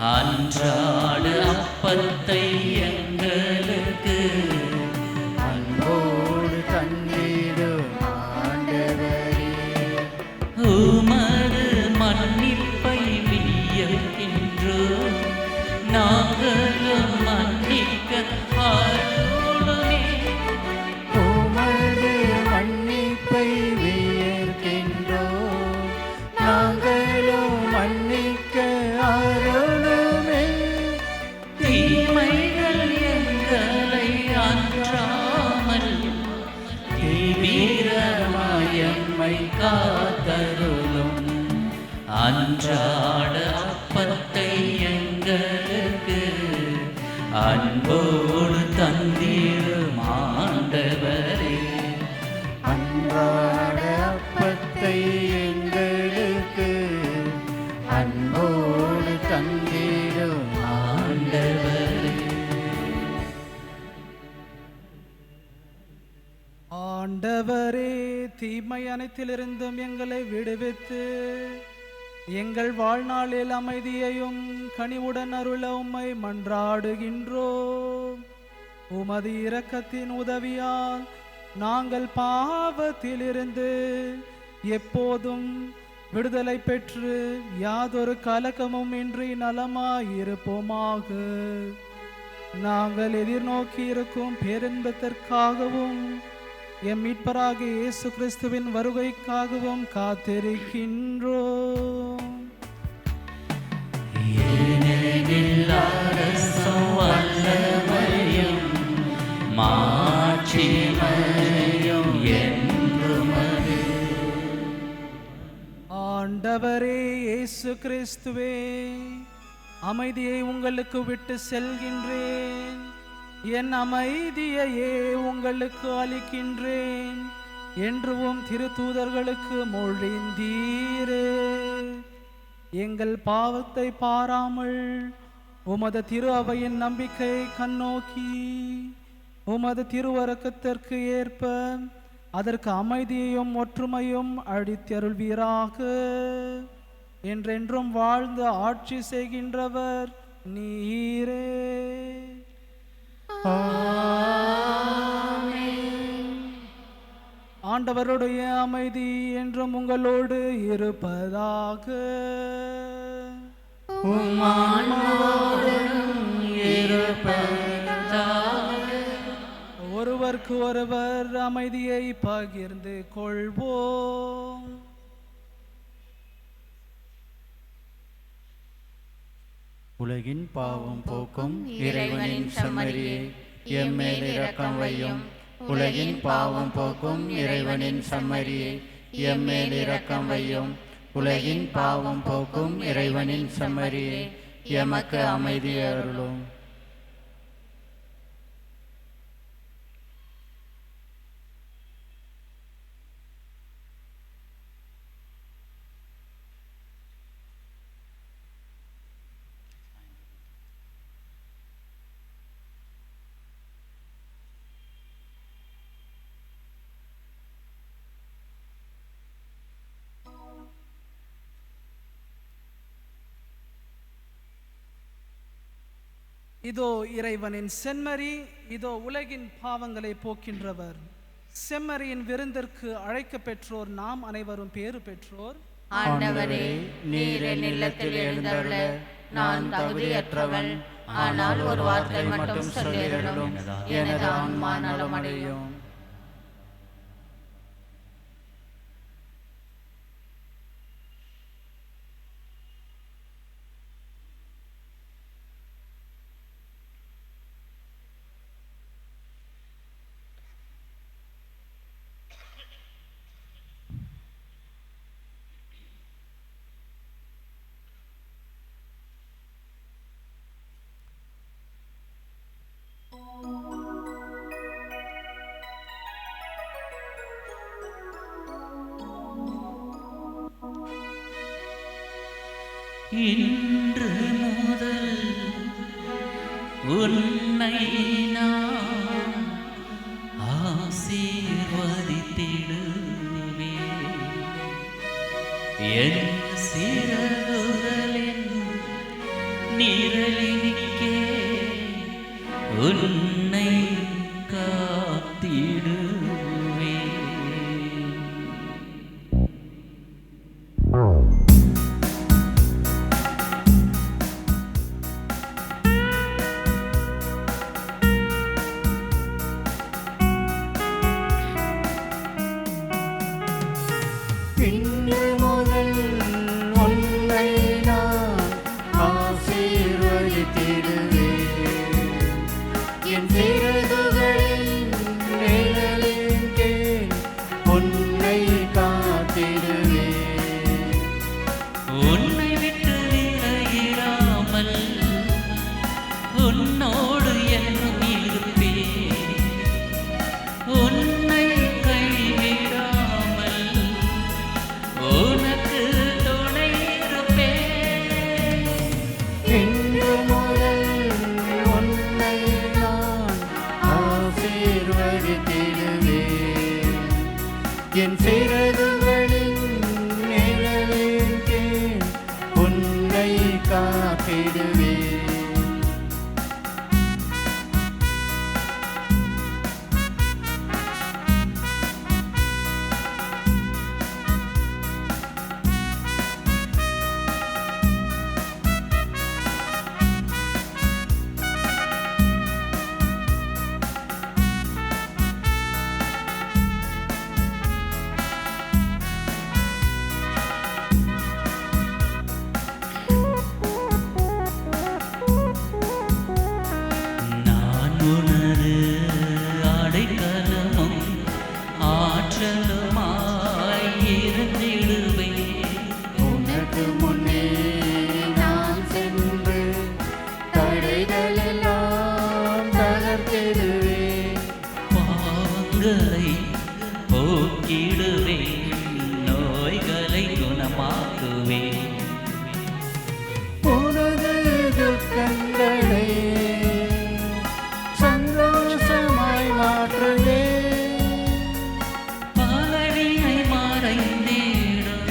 அன்றாட அப்பத்தை எங்களுக்கு அன்போடு தந்திடும் ஆண்டவரே, உமது மன்னிப்பை வியக்கின்றோம், நாங்களும் மன்னிக்க அருளுமே. உமது மன்னிப்பை வியர்க்கின்றோம், நாங்களும் மன்னிக்க அருளுமே. தீமைகள் எங்களை அன்றாமல் தீவிரமாயம்மை காத்தருளும், அன்றாட அப்பத்தை எங்களுக்கு அன்போடு தந்திடும் ஆண்டவரே. அன்றாட அப்பத்தை எங்களுக்கு அன்போடு தந்திடும் ஆண்டவரே. ஆண்டவரே, தீமை அனைத்திலிருந்தும் எங்களை விடுவித்து எங்கள் வாழ்நாளில் அமைதியையும் கனிவுடன் அருள உம்மை மன்றாடுகின்றோம். உமது இரக்கத்தின் உதவியால் நாங்கள் பாவத்திலிருந்து எப்போதும் விடுதலை பெற்று யாதொரு கலக்கமும் இன்றி நலமாயிருப்போமாக. நாங்கள் எதிர்நோக்கி இருக்கும் பேரின்பத்திற்காகவும் எம் மீட்பராகிய இயேசு கிறிஸ்துவின் வருகைக்காகவும் காத்திருக்கின்றோம். ஏனெனில் அரசும் வல்லமையும் மாட்சிமையும் என்றுமது. ஆண்டவரே இயேசு கிறிஸ்துவே, அமைதியை உங்களுக்கு விட்டு செல்கின்றேன், என் அமைதியையே உங்களுக்கு அளிக்கின்றேன் என்றும் திருத்தூதர்களுக்கு மொழிந்தீரே. எங்கள் பாவத்தை பாராமல் உமது திரு அவையின் நம்பிக்கை கண்ணோக்கி உமது திருவரக்கத்திற்கு ஏற்ப அதற்கு அமைதியையும் ஒற்றுமையும் அளித்தருள்வீராக. என்றென்றும் வாழ்ந்து ஆட்சி செய்கின்றவர் நீரே. ஆண்டவருடைய அமைதி என்றும் உங்களோடு இருப்பதாக. ஒருவருக்கு ஒருவர் அமைதியை பகிர்ந்து கொள்வோம். உலகின் பாவம் போக்கும் இறைவனின் செம்மறியே, எம் மேல் இரக்கம் வையும். உலகின் பாவம் போக்கும் இறைவனின் செம்மறியே, எம் மேல் இரக்கம் வையும். உலகின் பாவம் போக்கும் இறைவனின் செம்மறியே, எமக்கு அமைதி அருளும். இதோ இறைவனின் செம்மறி, இதோ உலகின் பாவங்களை போக்கின்றவர். செம்மறியின் விருந்திற்கு அழைக்க பெற்றோர் நாம் அனைவரும் பேறு பெற்றோர். ஆண்டவரே, நீர் என் இல்லத்தில் எழுந்தருள நான் தகுதியற்றவன். ஆனால் ஒரு வார்த்தை மட்டும் சொல்லிடலும், எனது ஆன்மா நலமடையும். இன்று முதல் உன்னை நான் ஆசீர்வதித்திடுவேன். என் சிறகுகளின் நீ நிழலினிக்கே உன்னை காத்திடுவே. இன்று முதல் உன்னை நான் ஆசீர்வதித்திடுவேன். என் சிறகுகளின் நிழலின் கீழ் உன்னை காத்திடுவேன். உன்னை விட்டு விலகிடாமல் உன்னோடு என்றும் இருப்பேன். உன்னை கைவிடாமல் உனக்கு துணை இருப்பேன். இன்று முதல் உன்னை நான் ஆசீர்வதித்திடுவேன். என் சிறகுகளின் நிழலின் கீழ் உன்னை காத்திடுவேன். நான் உனது அடைக்கலமும் ஆற்றலுமாய் இருந்திடுவேன். உனக்கு முன்னே நான் சென்று தடைகளெல்லாம் தகர்த்திடுவேன். பாவங்களை போக்கிடுவேன், நோய்களை குணமாக்குவேன். உனது துக்கங்களை சந்தோஷமாய் மாற்றுவேன். பலவினை மறைந்திடும்,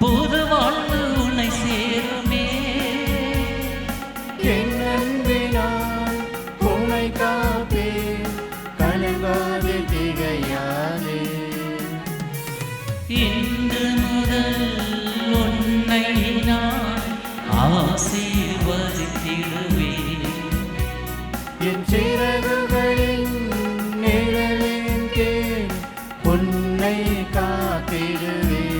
புது வாழ்வு உன்னை சேருமே. என் அன்பினால் உன்னை காப்பேன், கலங்காதே திகையாதே. இன்று முதல் உன்னை நான் ஆசீர்வதித்திடுவேன். என் சிறகுகளின் நிழலின் கீழ் உன்னை காத்திடுவேன்.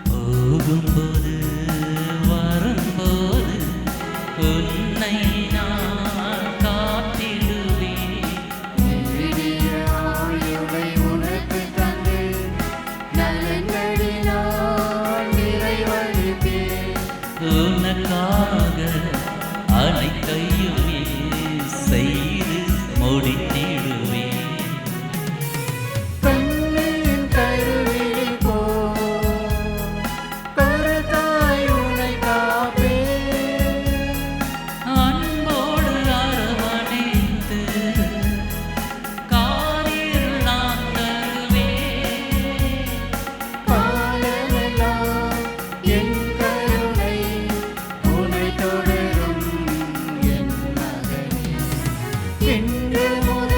போகும்போது வரும்போது உன்னை நான் காத்திடுவேன். விடிய ஆயுளை உனக்கு தந்து நலன்களினால் நிறைவளிப்பேன். உனக்காக அனைத்தையுமே செய்து முடித்திடுவேன். கண்ணின் கருவிழி போல் கருத்தாய் உன்னை காப்பேன். அன்போடு அரவணைத்து காரில் நான் தருவேன். காலமெல்லாம் என் கருணை உன்னை தொடரும் என் மகனே. இன்று முதல்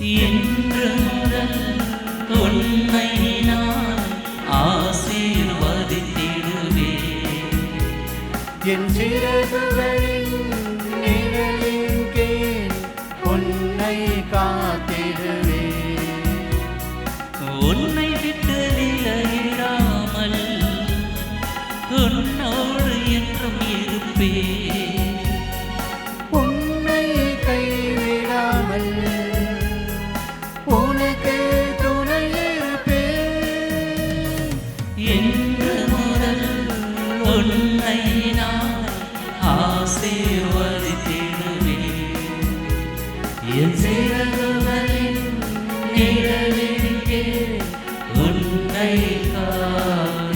என்று முதல் உன்னை நான் ஆசீர்வதித்திடுவேன். என் சிறகுகளின் நிழலின் கீழ் உன்னை காத்திடுவேன். உன்னை விட்டு விலகிடாமல் உன்னோடு என்றும் இருப்பேன். உன்னை கைவிடாமல் உனக்கு துணை இருப்பேன். என்று முதல் உன்னை நான் ஆசீர்வதித்திடுவேன். என் சிறகுகளின் நிழலின் கீழ் உன்னை காத்திடுவேன்.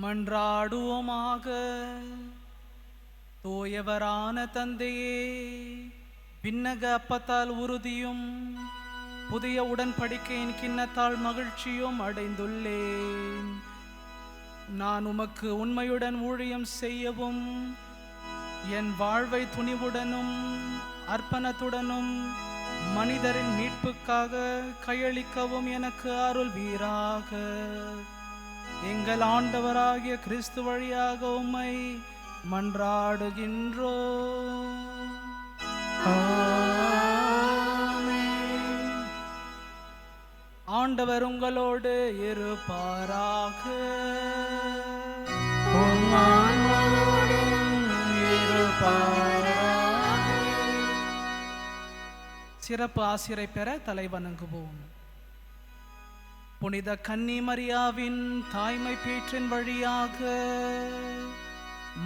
மன்றாடுவோமாக. தூயவரான தந்தையே, விண்ணக அப்பத்தால் உறுதியும் புதிய உடன்படிக்கையின் கிண்ணத்தால் மகிழ்ச்சியும் அடைந்துள்ளேன். நான் உமக்கு உண்மையுடன் ஊழியம் செய்யவும் என் வாழ்வை துணிவுடனும் அர்ப்பணத்துடனும் மனிதரின் மீட்புக்காக கையளிக்கவும் எனக்கு அருள்வீராக. எங்கள் ஆண்டவராகிய கிறிஸ்து வழியாக உம்மை மன்றாடுகின்றோம். ஆண்டவர் உங்களோடு இருப்பாராக. சிறப்பு ஆசிரை பெற தலை வணங்குவோம். புனித கன்னி மரியாவின் தாய்மை பேற்றின் வழியாக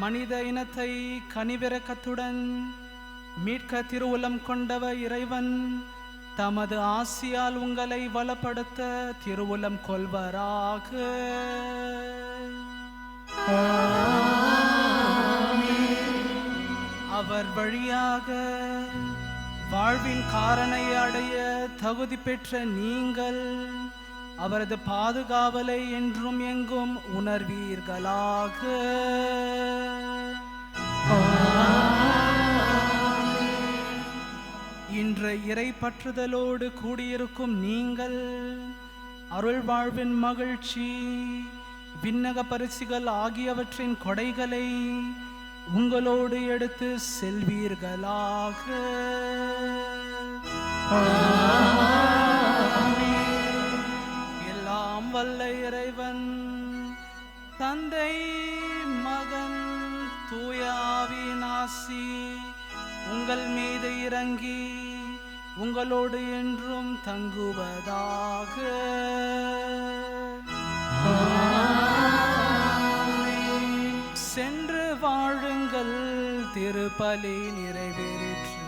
மனித இனத்தை கனிவிரக்கத்துடன் மீட்க திருவுளம் கொண்டவர் இறைவன் தமது ஆசியால் உங்களை வளப்படுத்த திருவுளம் கொள்வராக. அவர் வழியாக வாழ்வின் காரணை அடைய தகுதி பெற்ற நீங்கள் அவரது பாதுகாவலை என்றும் எங்கும் உணர்வீர்களாக. இன்று இறை பற்றுதலோடு கூடியிருக்கும் நீங்கள் அருள் வாழ்வின் மகிழ்ச்சி, விண்ணக பரிசுகள் ஆகியவற்றின் கொடைகளை உங்களோடு எடுத்து செல்வீர்களாக. எல்லாம் வல்ல இறைவன் தந்தை, மகன், தூயாவின் ஆசி உங்கள் மீது இறங்கி உங்களோடு என்றும் தங்குவதாக. சென்று வாழுங்கள், திருப்பலி நிறைவேறிற்று.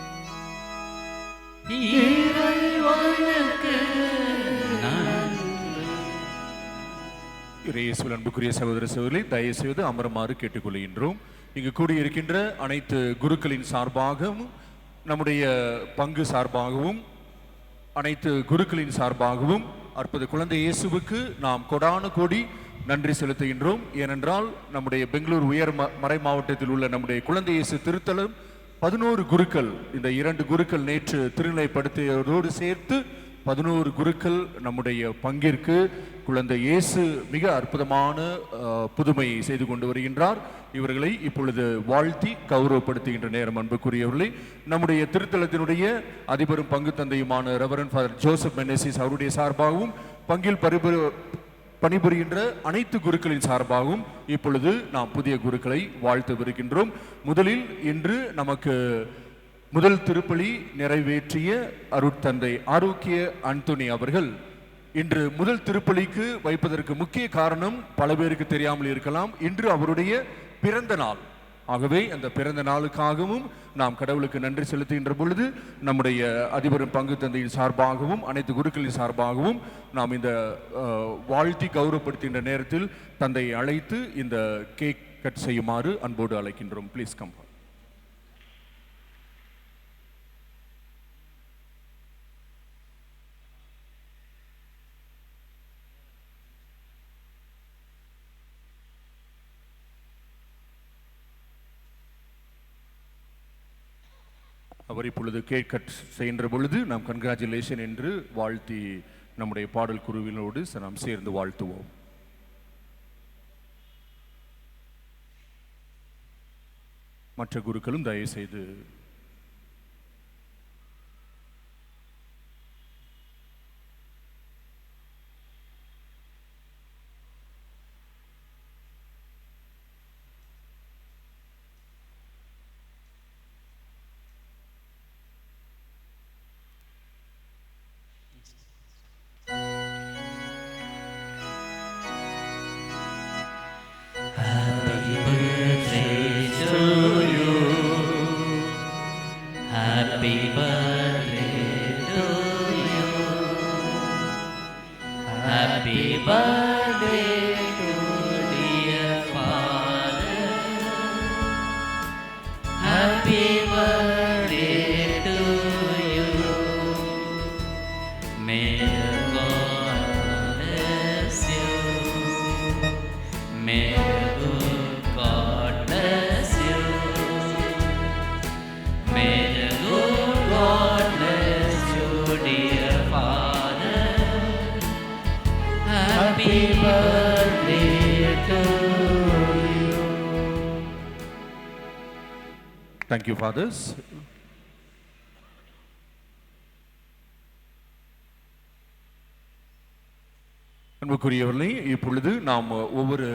இயேசுவில் அன்புக்குரிய சகோதர சகோதரி, தயவு செய்து அமருமாறு கேட்டுக்கொள்கின்றோம். இங்கு கூடியிருக்கின்ற அனைத்து குருக்களின் சார்பாகவும் நம்முடைய பங்கு சார்பாகவும் அனைத்து குருக்களின் சார்பாகவும் அற்புத குழந்தை இயேசுவுக்கு நாம் கொடான கோடி நன்றி செலுத்துகின்றோம். ஏனென்றால் நம்முடைய பெங்களூர் மறை மாவட்டத்தில் உள்ள நம்முடைய குழந்தை இயேசு திருத்தலம் 11 குருக்கள், இந்த 2 குருக்கள் நேற்று திருநிலைப்படுத்தியதோடு சேர்த்து 11 குருக்கள் நம்முடைய பங்கிற்கு குழந்தை இயேசு மிக அற்புதமான புதுமையை செய்து கொண்டு வருகின்றார். இவர்களை இப்பொழுது வாழ்த்தி கௌரவப்படுத்துகின்ற நேரம். அன்புக்குரியவர்களை, நம்முடைய திருத்தலத்தினுடைய அதிபரும் பங்கு தந்தையுமான ரெவரண்ட் ஃபாதர் ஜோசப் மெனசிஸ் அவருடைய சார்பாகவும் பங்கில் பணிபுரிகின்ற அனைத்து குருக்களின் சார்பாகவும் இப்பொழுது நாம் புதிய குருக்களை வாழ்த்து வருகின்றோம். முதலில் இன்று நமக்கு முதல் திருப்பலி நிறைவேற்றிய அருட்தந்தை ஆரோக்கிய அந்தோனி அவர்கள் இன்று முதல் திருப்பலிக்கு வைப்பதற்கு முக்கிய காரணம் பல பேருக்கு தெரியாமல் இருக்கலாம், இன்று அவருடைய பிறந்த நாள். ஆகவே அந்த பிறந்த நாளுக்காகவும் நாம் கடவுளுக்கு நன்றி செலுத்துகின்ற பொழுது நம்முடைய அதிபரும் பங்கு தந்தையின் சார்பாகவும் அனைத்து குருக்களின் சார்பாகவும் நாம் இந்த வாழ்த்தி கௌரவப்படுத்துகின்ற நேரத்தில் தந்தையை அழைத்து இந்த கேக் கட் செய்யுமாறு அன்போடு அழைக்கின்றோம். Please come. அவர் இப்பொழுது கேக் கட் செய்கின்ற பொழுது நாம் கன்கிராச்சுலேஷன் என்று வாழ்த்தி நம்முடைய பாடல் குருவினோடு நாம் சேர்ந்து வாழ்த்துவோம். மற்ற குருக்களும் தயவு செய்து Thank you, fathers. அன்புக்குரியவர்களே, இப்பொழுது நாம் ஒவ்வொரு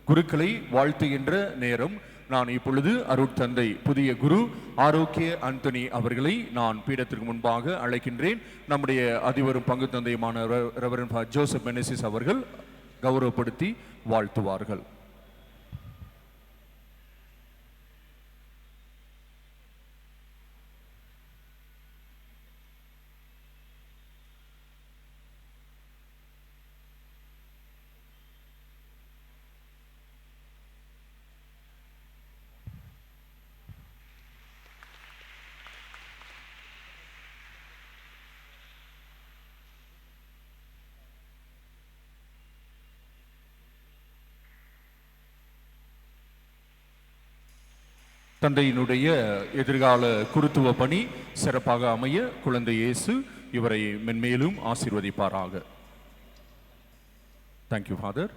குருக்களை வாழ்த்துகின்ற நேரம். நான் இப்பொழுது அருட்தந்தை புதிய குரு ஆரோக்கிய அந்தோனி அவர்களை நான் பீடத்திற்கு முன்பாக அழைக்கின்றேன். நம்முடைய அதிபரும் பங்கு தந்தையுமான ரெவரண்ட் ஃபாதர் ஜோசப் மெனசிஸ் அவர்கள் கௌரவப்படுத்தி வாழ்த்துவார்கள். தந்தையினுடைய எதிர்கால குருத்துவ பணி சிறப்பாக அமைய குழந்தை இயேசு இவரை மென்மேலும் ஆசீர்வதிப்பாராக. Thank you father.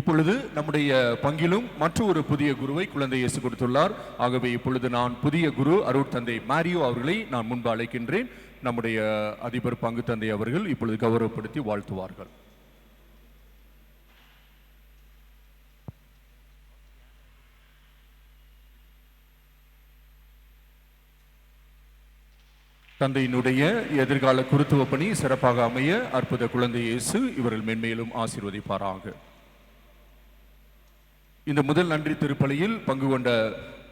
இப்பொழுது நம்முடைய பங்கிலும் மற்றொரு புதிய குருவை குழந்தை இயேசு கொடுத்துள்ளார். ஆகவே இப்பொழுது நான் புதிய குரு அருட்தந்தை மாரியோ அவர்களை நான் முன்பு அழைக்கின்றேன். நம்முடைய அதிபர் பங்கு தந்தை அவர்கள் இப்பொழுது கௌரவப்படுத்தி வாழ்த்துவார்கள். தந்தையினுடைய எதிர்கால குருத்துவ பணி சிறப்பாக அமைய அற்புத குழந்தை இயேசு இவர்கள் மென்மேலும் ஆசீர்வதிப்பாராக. இந்த முதல் நன்றி திருப்பலியில் பங்கு கொண்ட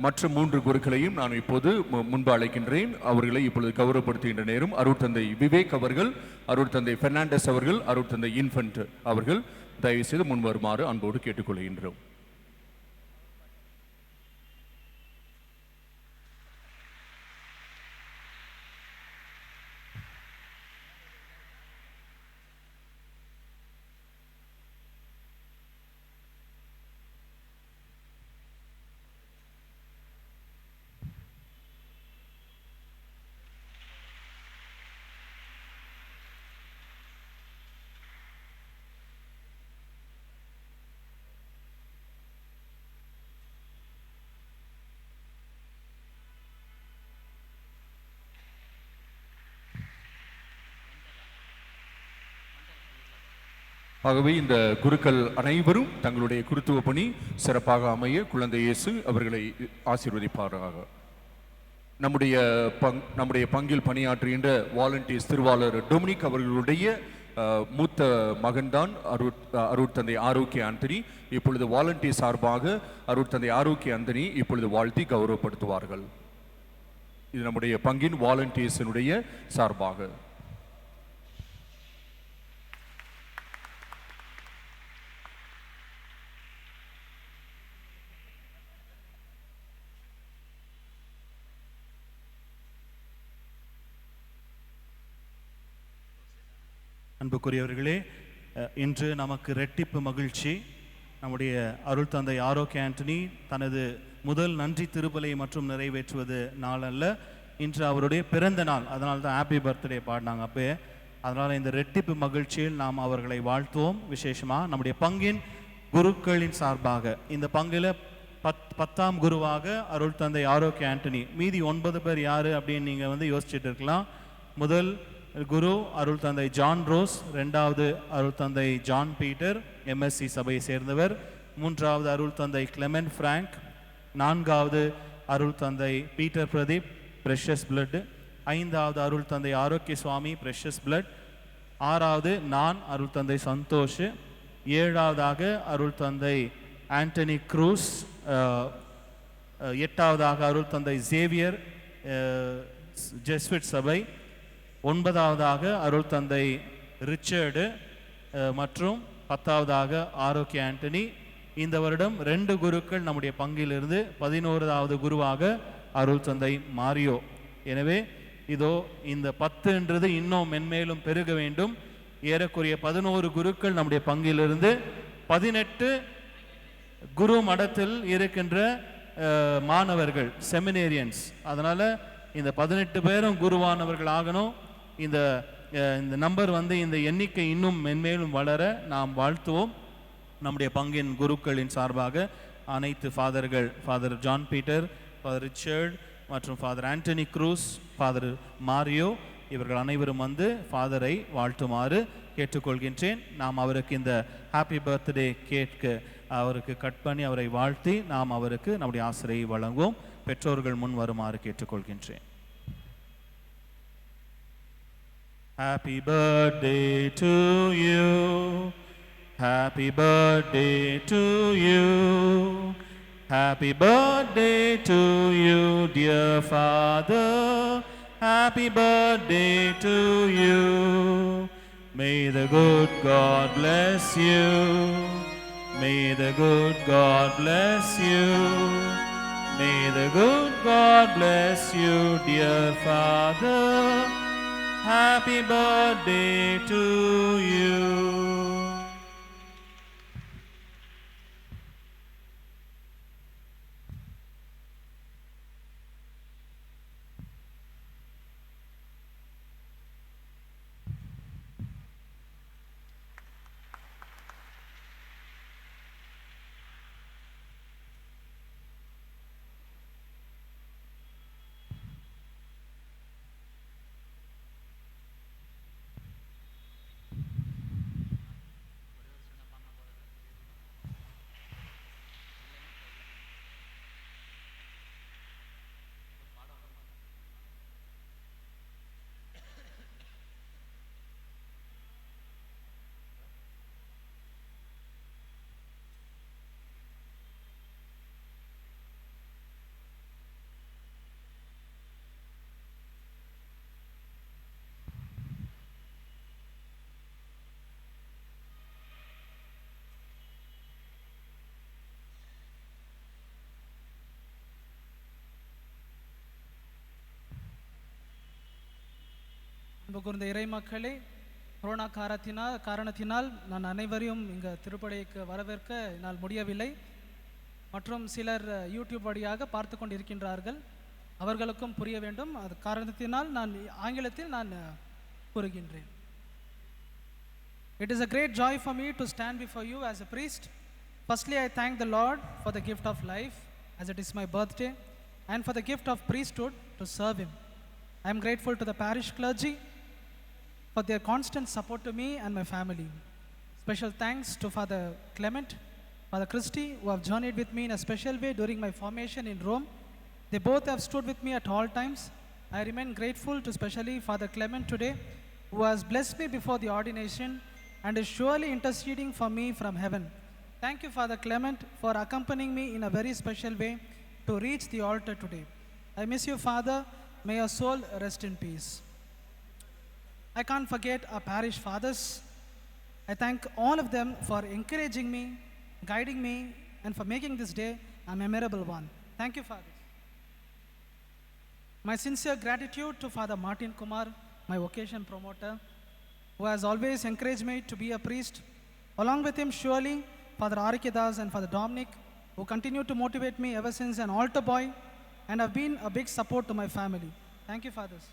மற்ற 3 குருக்களையும் நான் இப்போது முன்பு அழைக்கின்றேன். அவர்களை இப்பொழுது கௌரவப்படுத்துகின்ற நேரம். அருட்தந்தை விவேக் அவர்கள், அருட்தந்தை பெர்னாண்டஸ் அவர்கள், அருட்தந்தை இன்ஃபன்ட் அவர்கள் தயவு செய்து முன் வருமாறு அன்போடு கேட்டுக்கொள்கின்றோம். ஆகவே இந்த குருக்கள் அனைவரும் தங்களுடைய குருத்துவ பணி சிறப்பாக அமைய குழந்தை இயேசு அவர்களை ஆசீர்வதிப்பாராக. நம்முடைய பங்கில் பணியாற்றுகின்ற வாலண்டியர்ஸ் திருவாளர் டொமினிக் அவர்களுடைய மூத்த மகன்தான் அருட்தந்தை ஆரோக்கிய ஆண்டனி. இப்பொழுது வாலண்டியர் சார்பாக அருட்தந்தை ஆரோக்கிய ஆண்டனி இப்பொழுது வாழ்த்தி கௌரவப்படுத்துவார்கள். இது நம்முடைய பங்கின் வாலண்டியர்ஸினுடைய சார்பாக. அன்புக்குரியவர்களே, இன்று நமக்கு ரெட்டிப்பு மகிழ்ச்சி. நம்முடைய அருள் தந்தை ஆரோக்கிய ஆண்டனி தனது முதல் நன்றி திருப்பலை மற்றும் நிறைவேற்றுவது நாள் அல்ல, இன்று அவருடைய பிறந்த நாள். அதனால தான் ஹாப்பி பர்த்டே பாடினாங்க அப்போ. அதனால் இந்த ரெட்டிப்பு மகிழ்ச்சியில் நாம் அவர்களை வாழ்த்துவோம். விசேஷமாக நம்முடைய பங்கின் குருக்களின் சார்பாக இந்த பங்கில் 10ஆம் குருவாக அருள் தந்தை ஆரோக்கிய ஆண்டனி. மீதி 9 பேர் யார் அப்படின்னு நீங்கள் யோசிச்சுட்டு இருக்கலாம். முதல் குரு அருள் தந்தை ஜான் ரோஸ், 2வது அருள் தந்தை ஜான் பீட்டர் MSC சபையை சேர்ந்தவர், 3வது அருள் தந்தை கிளெமெண்ட் ஃப்ராங்க், 4வது அருள் தந்தை பீட்டர் பிரதீப் ப்ரெஷஸ் பிளட், 5வது அருள் தந்தை ஆரோக்கிய சுவாமி ப்ரெஷஸ் பிளட், 6வது நான் அருள் தந்தை சந்தோஷ், 7வதாக அருள் தந்தை ஆண்டனி க்ரூஸ், 8வதாக அருள் தந்தை சேவியர் ஜெஸ்விட் சபை, 9வதாக அருள் தந்தை ரிச்சர்டு மற்றும் 10வதாக ஆரோக்கிய ஆண்டனி. இந்த வருடம் 2 குருக்கள் நம்முடைய பங்கிலிருந்து 11வது குருவாக அருள் தந்தை மாரியோ. எனவே இதோ இந்த 10ன்றது இன்னும் மென்மேலும் பெருக வேண்டும். ஏறக்குறைய 11 குருக்கள் நம்முடைய பங்கிலிருந்து 18 குரு மடத்தில் இருக்கின்ற மாணவர்கள் செமினேரியன்ஸ். அதனால் இந்த 18 பேரும் குருவானவர்கள் ஆகணும். இந்த நம்பர் இந்த எண்ணிக்கை இன்னும் மென்மேலும் வளர நாம் வாழ்த்துவோம். நம்முடைய பங்கின் குருக்களின் சார்பாக அனைத்து ஃபாதர்கள், father John Peter, father Richard மற்றும் father Antony Cruz, father Mario, இவர்கள் அனைவரும் ஃபாதரை வாழ்த்துமாறு கேட்டுக்கொள்கின்றேன். நாம் அவருக்கு இந்த ஹாப்பி பர்த்டே கேட்க அவருக்கு கட் பண்ணி அவரை வாழ்த்தி நாம் அவருக்கு நம்முடைய ஆசிரியை வழங்குவோம். பெற்றோர்கள் முன் வருமாறு கேட்டுக்கொள்கின்றேன். Happy birthday to you. Happy birthday to you. Happy birthday to you, dear Father. Happy birthday to you. May the good God bless you. May the good God bless you. May the good God bless you, dear Father. Happy birthday to you. அன்புகூர்ந்த இறை மக்களே, corona காரணத்தினால் நான் அனைவரையும் இங்கே திருப்படைக்கு வரவேற்க என்னால் முடியவில்லை. மற்றும் சிலர் யூடியூப் வழியாக பார்த்து கொண்டிருக்கின்றார்கள். அவர்களுக்கும் புரிய வேண்டும். அது காரணத்தினால் நான் ஆங்கிலத்தில் கூறுகின்றேன். It is a great joy for me to stand before you as a priest. Firstly, I thank the Lord for the gift of life, as it is my birthday, and for the gift of priesthood to serve Him. I am grateful to the parish clergy for their constant support to me and my family. Special thanks to Father Clement, Father Christy, who have journeyed with me in a special way during my formation in Rome. They both have stood with me at all times. I remain grateful to especially Father Clement today, who has blessed me before the ordination and is surely interceding for me from heaven. Thank you, Father Clement, for accompanying me in a very special way to reach the altar today. I miss you, Father. May your soul rest in peace. I can't forget our parish fathers. I thank all of them for encouraging me, guiding me, and for making this day a memorable one. Thank you, Father. My sincere gratitude to Father Martin Kumar, my vocation promoter, who has always encouraged me to be a priest. Along with him, surely, Father Arikidas and Father Dominic, who continue to motivate me ever since an altar boy and have been a big support to my family. Thank you, Fathers.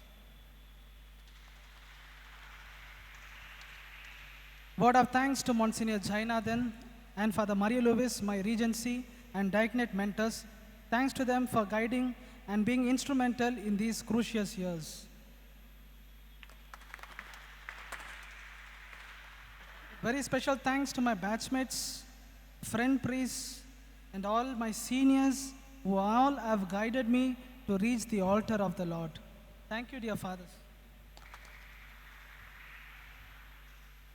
Word of thanks to Monsignor Jainathan and Father Maria Luis, my regency and diaconate mentors. Thanks to them for guiding and being instrumental in these crucial years. Very special thanks to my batchmates, friend priests, and all my seniors who all have guided me to reach the altar of the Lord. Thank you, dear fathers.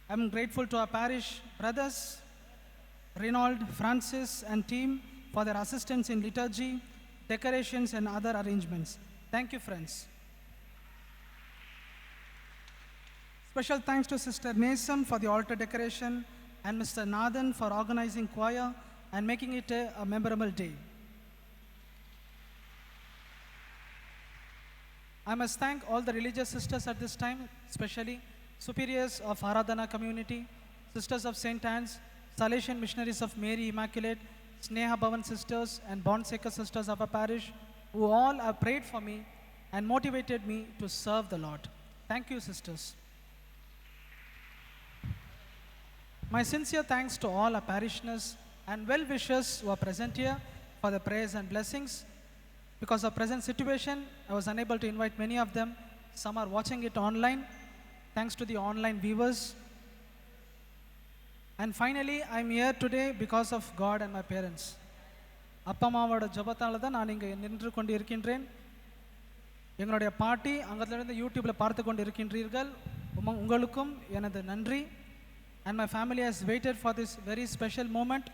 I'm grateful to our parish brothers, Reynold, Francis, and team for their assistance in liturgy, decorations, and other arrangements. Thank you, friends. Special thanks to Sister Mason for the altar decoration and Mr. Nathan for organizing choir and making it a memorable day. I must thank all the religious sisters at this time, especially superiors of Aradhana community, sisters of St. Anne's, Salesian missionaries of Mary Immaculate, Sneha Bhavan sisters, and Bondseeker sisters of our parish, who all have prayed for me and motivated me to serve the Lord. Thank you, sisters. My sincere thanks to all our parishioners and well-wishers who are present here for the prayers and blessings. Because of present situation, I was unable to invite many of them. Some are watching it online. Thanks to the online viewers. And finally, I'm here today because of God and my parents. அப்பா அம்மாவோட ஜபத்தால் தான் நான் இங்கே நின்று கொண்டு இருக்கின்றேன். எங்களுடைய பாட்டி அங்கத்திலிருந்து யூடியூப்பில் பார்த்து கொண்டு இருக்கின்றீர்கள். உங்களுக்கும் எனது நன்றி. And my family has waited for this very special moment.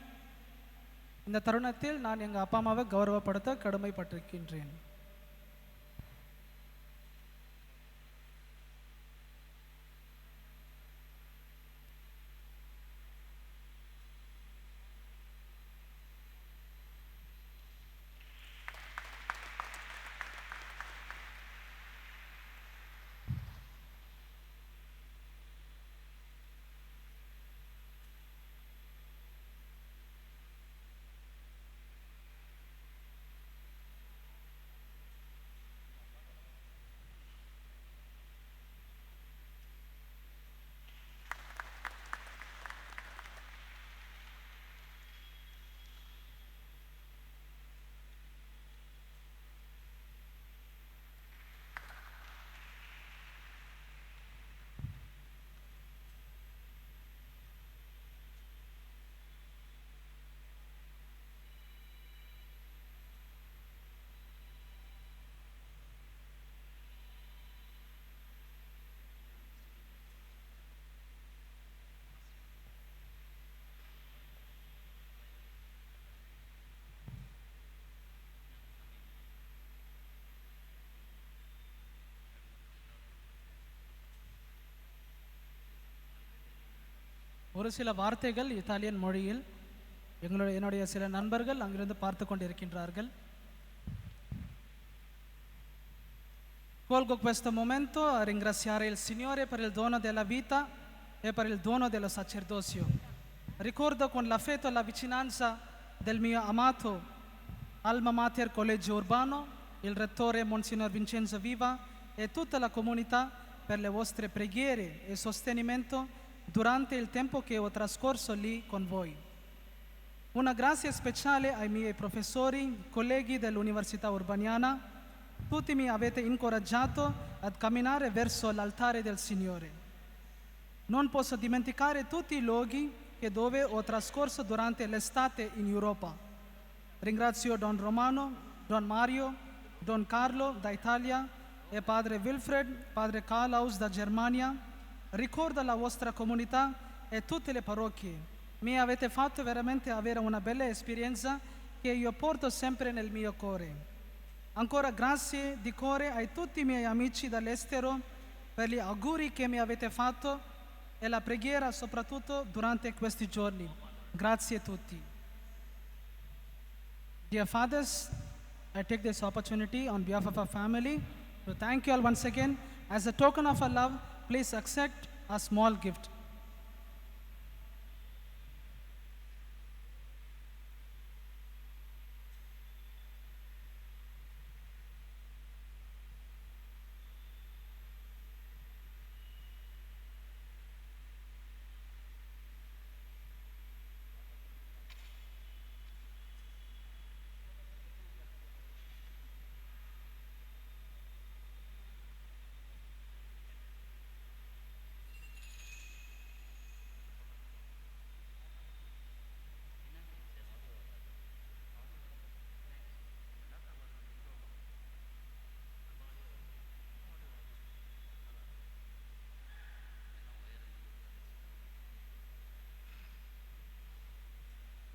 இந்த தருணத்தில் நான் எங்கள் அப்பா அம்மாவை கௌரவப்படுத்த கடமைப்பட்டிருக்கின்றேன். ஒரு சில வார்த்தைகள் இத்தாலியன் மொழியில் என்னுடைய சில நண்பர்கள் அங்கிருந்து பார்த்து கொண்டிருக்கின்றார்கள். Colgo questo momento a ringraziare il Signore per il dono della vita e per il dono dello sacerdozio. Ricordo con l'affetto e la vicinanza del mio amato Alma Mater Collegio Urbano, il rettore Monsignor Vincenzo Viva e tutta la comunità per le vostre preghiere e sostenimento durante il tempo che ho trascorso lì con voi. Una grazia speciale ai miei professori, colleghi dell'Università Urbaniana. Tutti mi avete incoraggiato a camminare verso l'altare del Signore. Non posso dimenticare tutti i luoghi dove ho trascorso durante l'estate in Europa. Ringrazio Don Romano, Don Mario, Don Carlo da Italia e Padre Wilfred, Padre Karlaus da Germania. Ricordo la vostra comunità e tutte le parrocchie. Mi avete fatto veramente avere una bella esperienza che io porto sempre nel mio cuore. Ancora grazie di cuore a tutti i miei amici dall'estero per gli auguri che mi avete fatto e la preghiera soprattutto durante questi giorni. Grazie a tutti. Dear fathers, I take this opportunity on behalf of our family to thank you all once again. As a token of our love, please accept a small gift.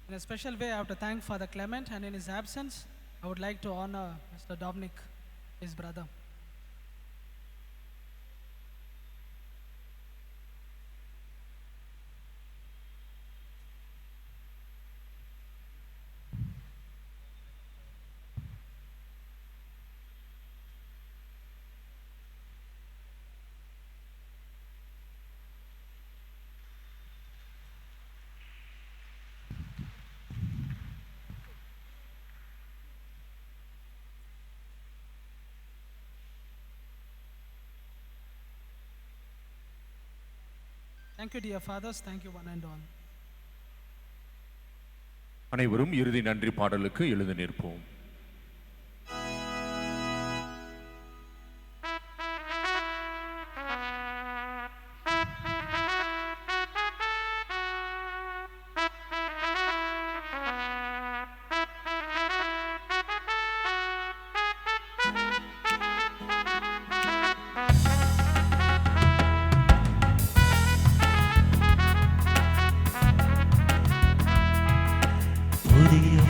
In a special way, I have to thank Father Clement, and in his absence, I would like to honor Mr. Dominic, his brother. Thank you, dear fathers. Thank you, one and all. அனைவரும் இறுதி நன்றி பாடலுக்கு எழுந்து நிற்போம்.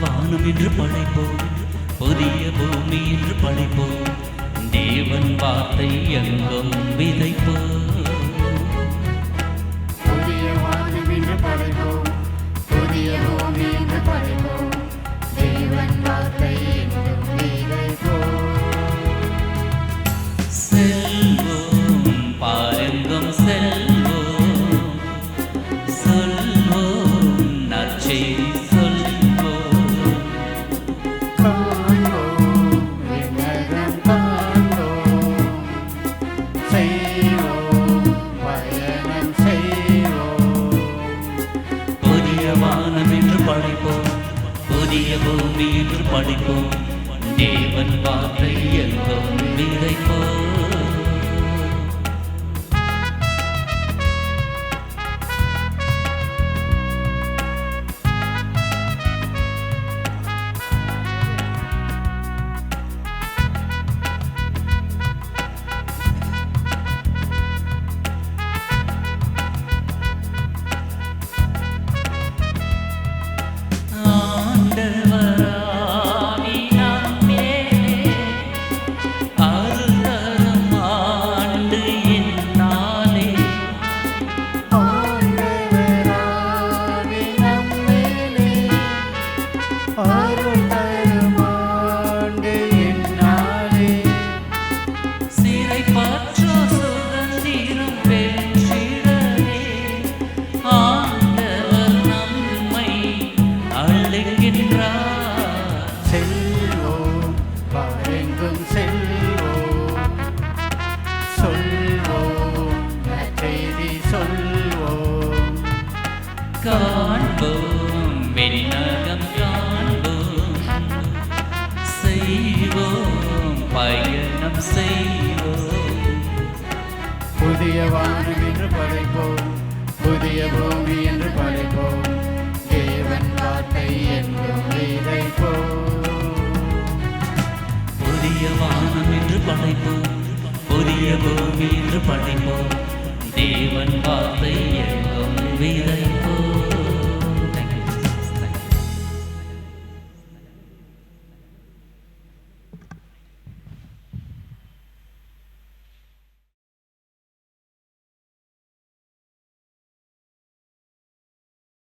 வானம் என்று படைப்போம், புதிய பூமி என்று படைப்போம், தேவன் வார்த்தை எங்கும் விதைப்போம். புதிய வானம் என்று படைப்போம், புதிய பூமி என்று படைப்போம், தேவன் வார்த்தை எங்கும் விதைப்போம். செல்வோம் பாருங்கும் செல்வோம், சொல்வோம் நற்செய்தி பூமி என்று படிப்போம், தேவன் வார்த்தை எங்கும் விதைப்போம். காண்போம் வெண்ணகம் காண்போம், செய்வோம் பயணம் செய்வோம். புதிய வானம் என்று படைப்போம், புதிய பூமி என்று படைப்போம் தேவன் வார்த்தை என்றும் விதைப்போம் புதிய வானம் என்று படைப்போம் புதிய பூமி என்று படைப்போம் தேவன் வார்த்தை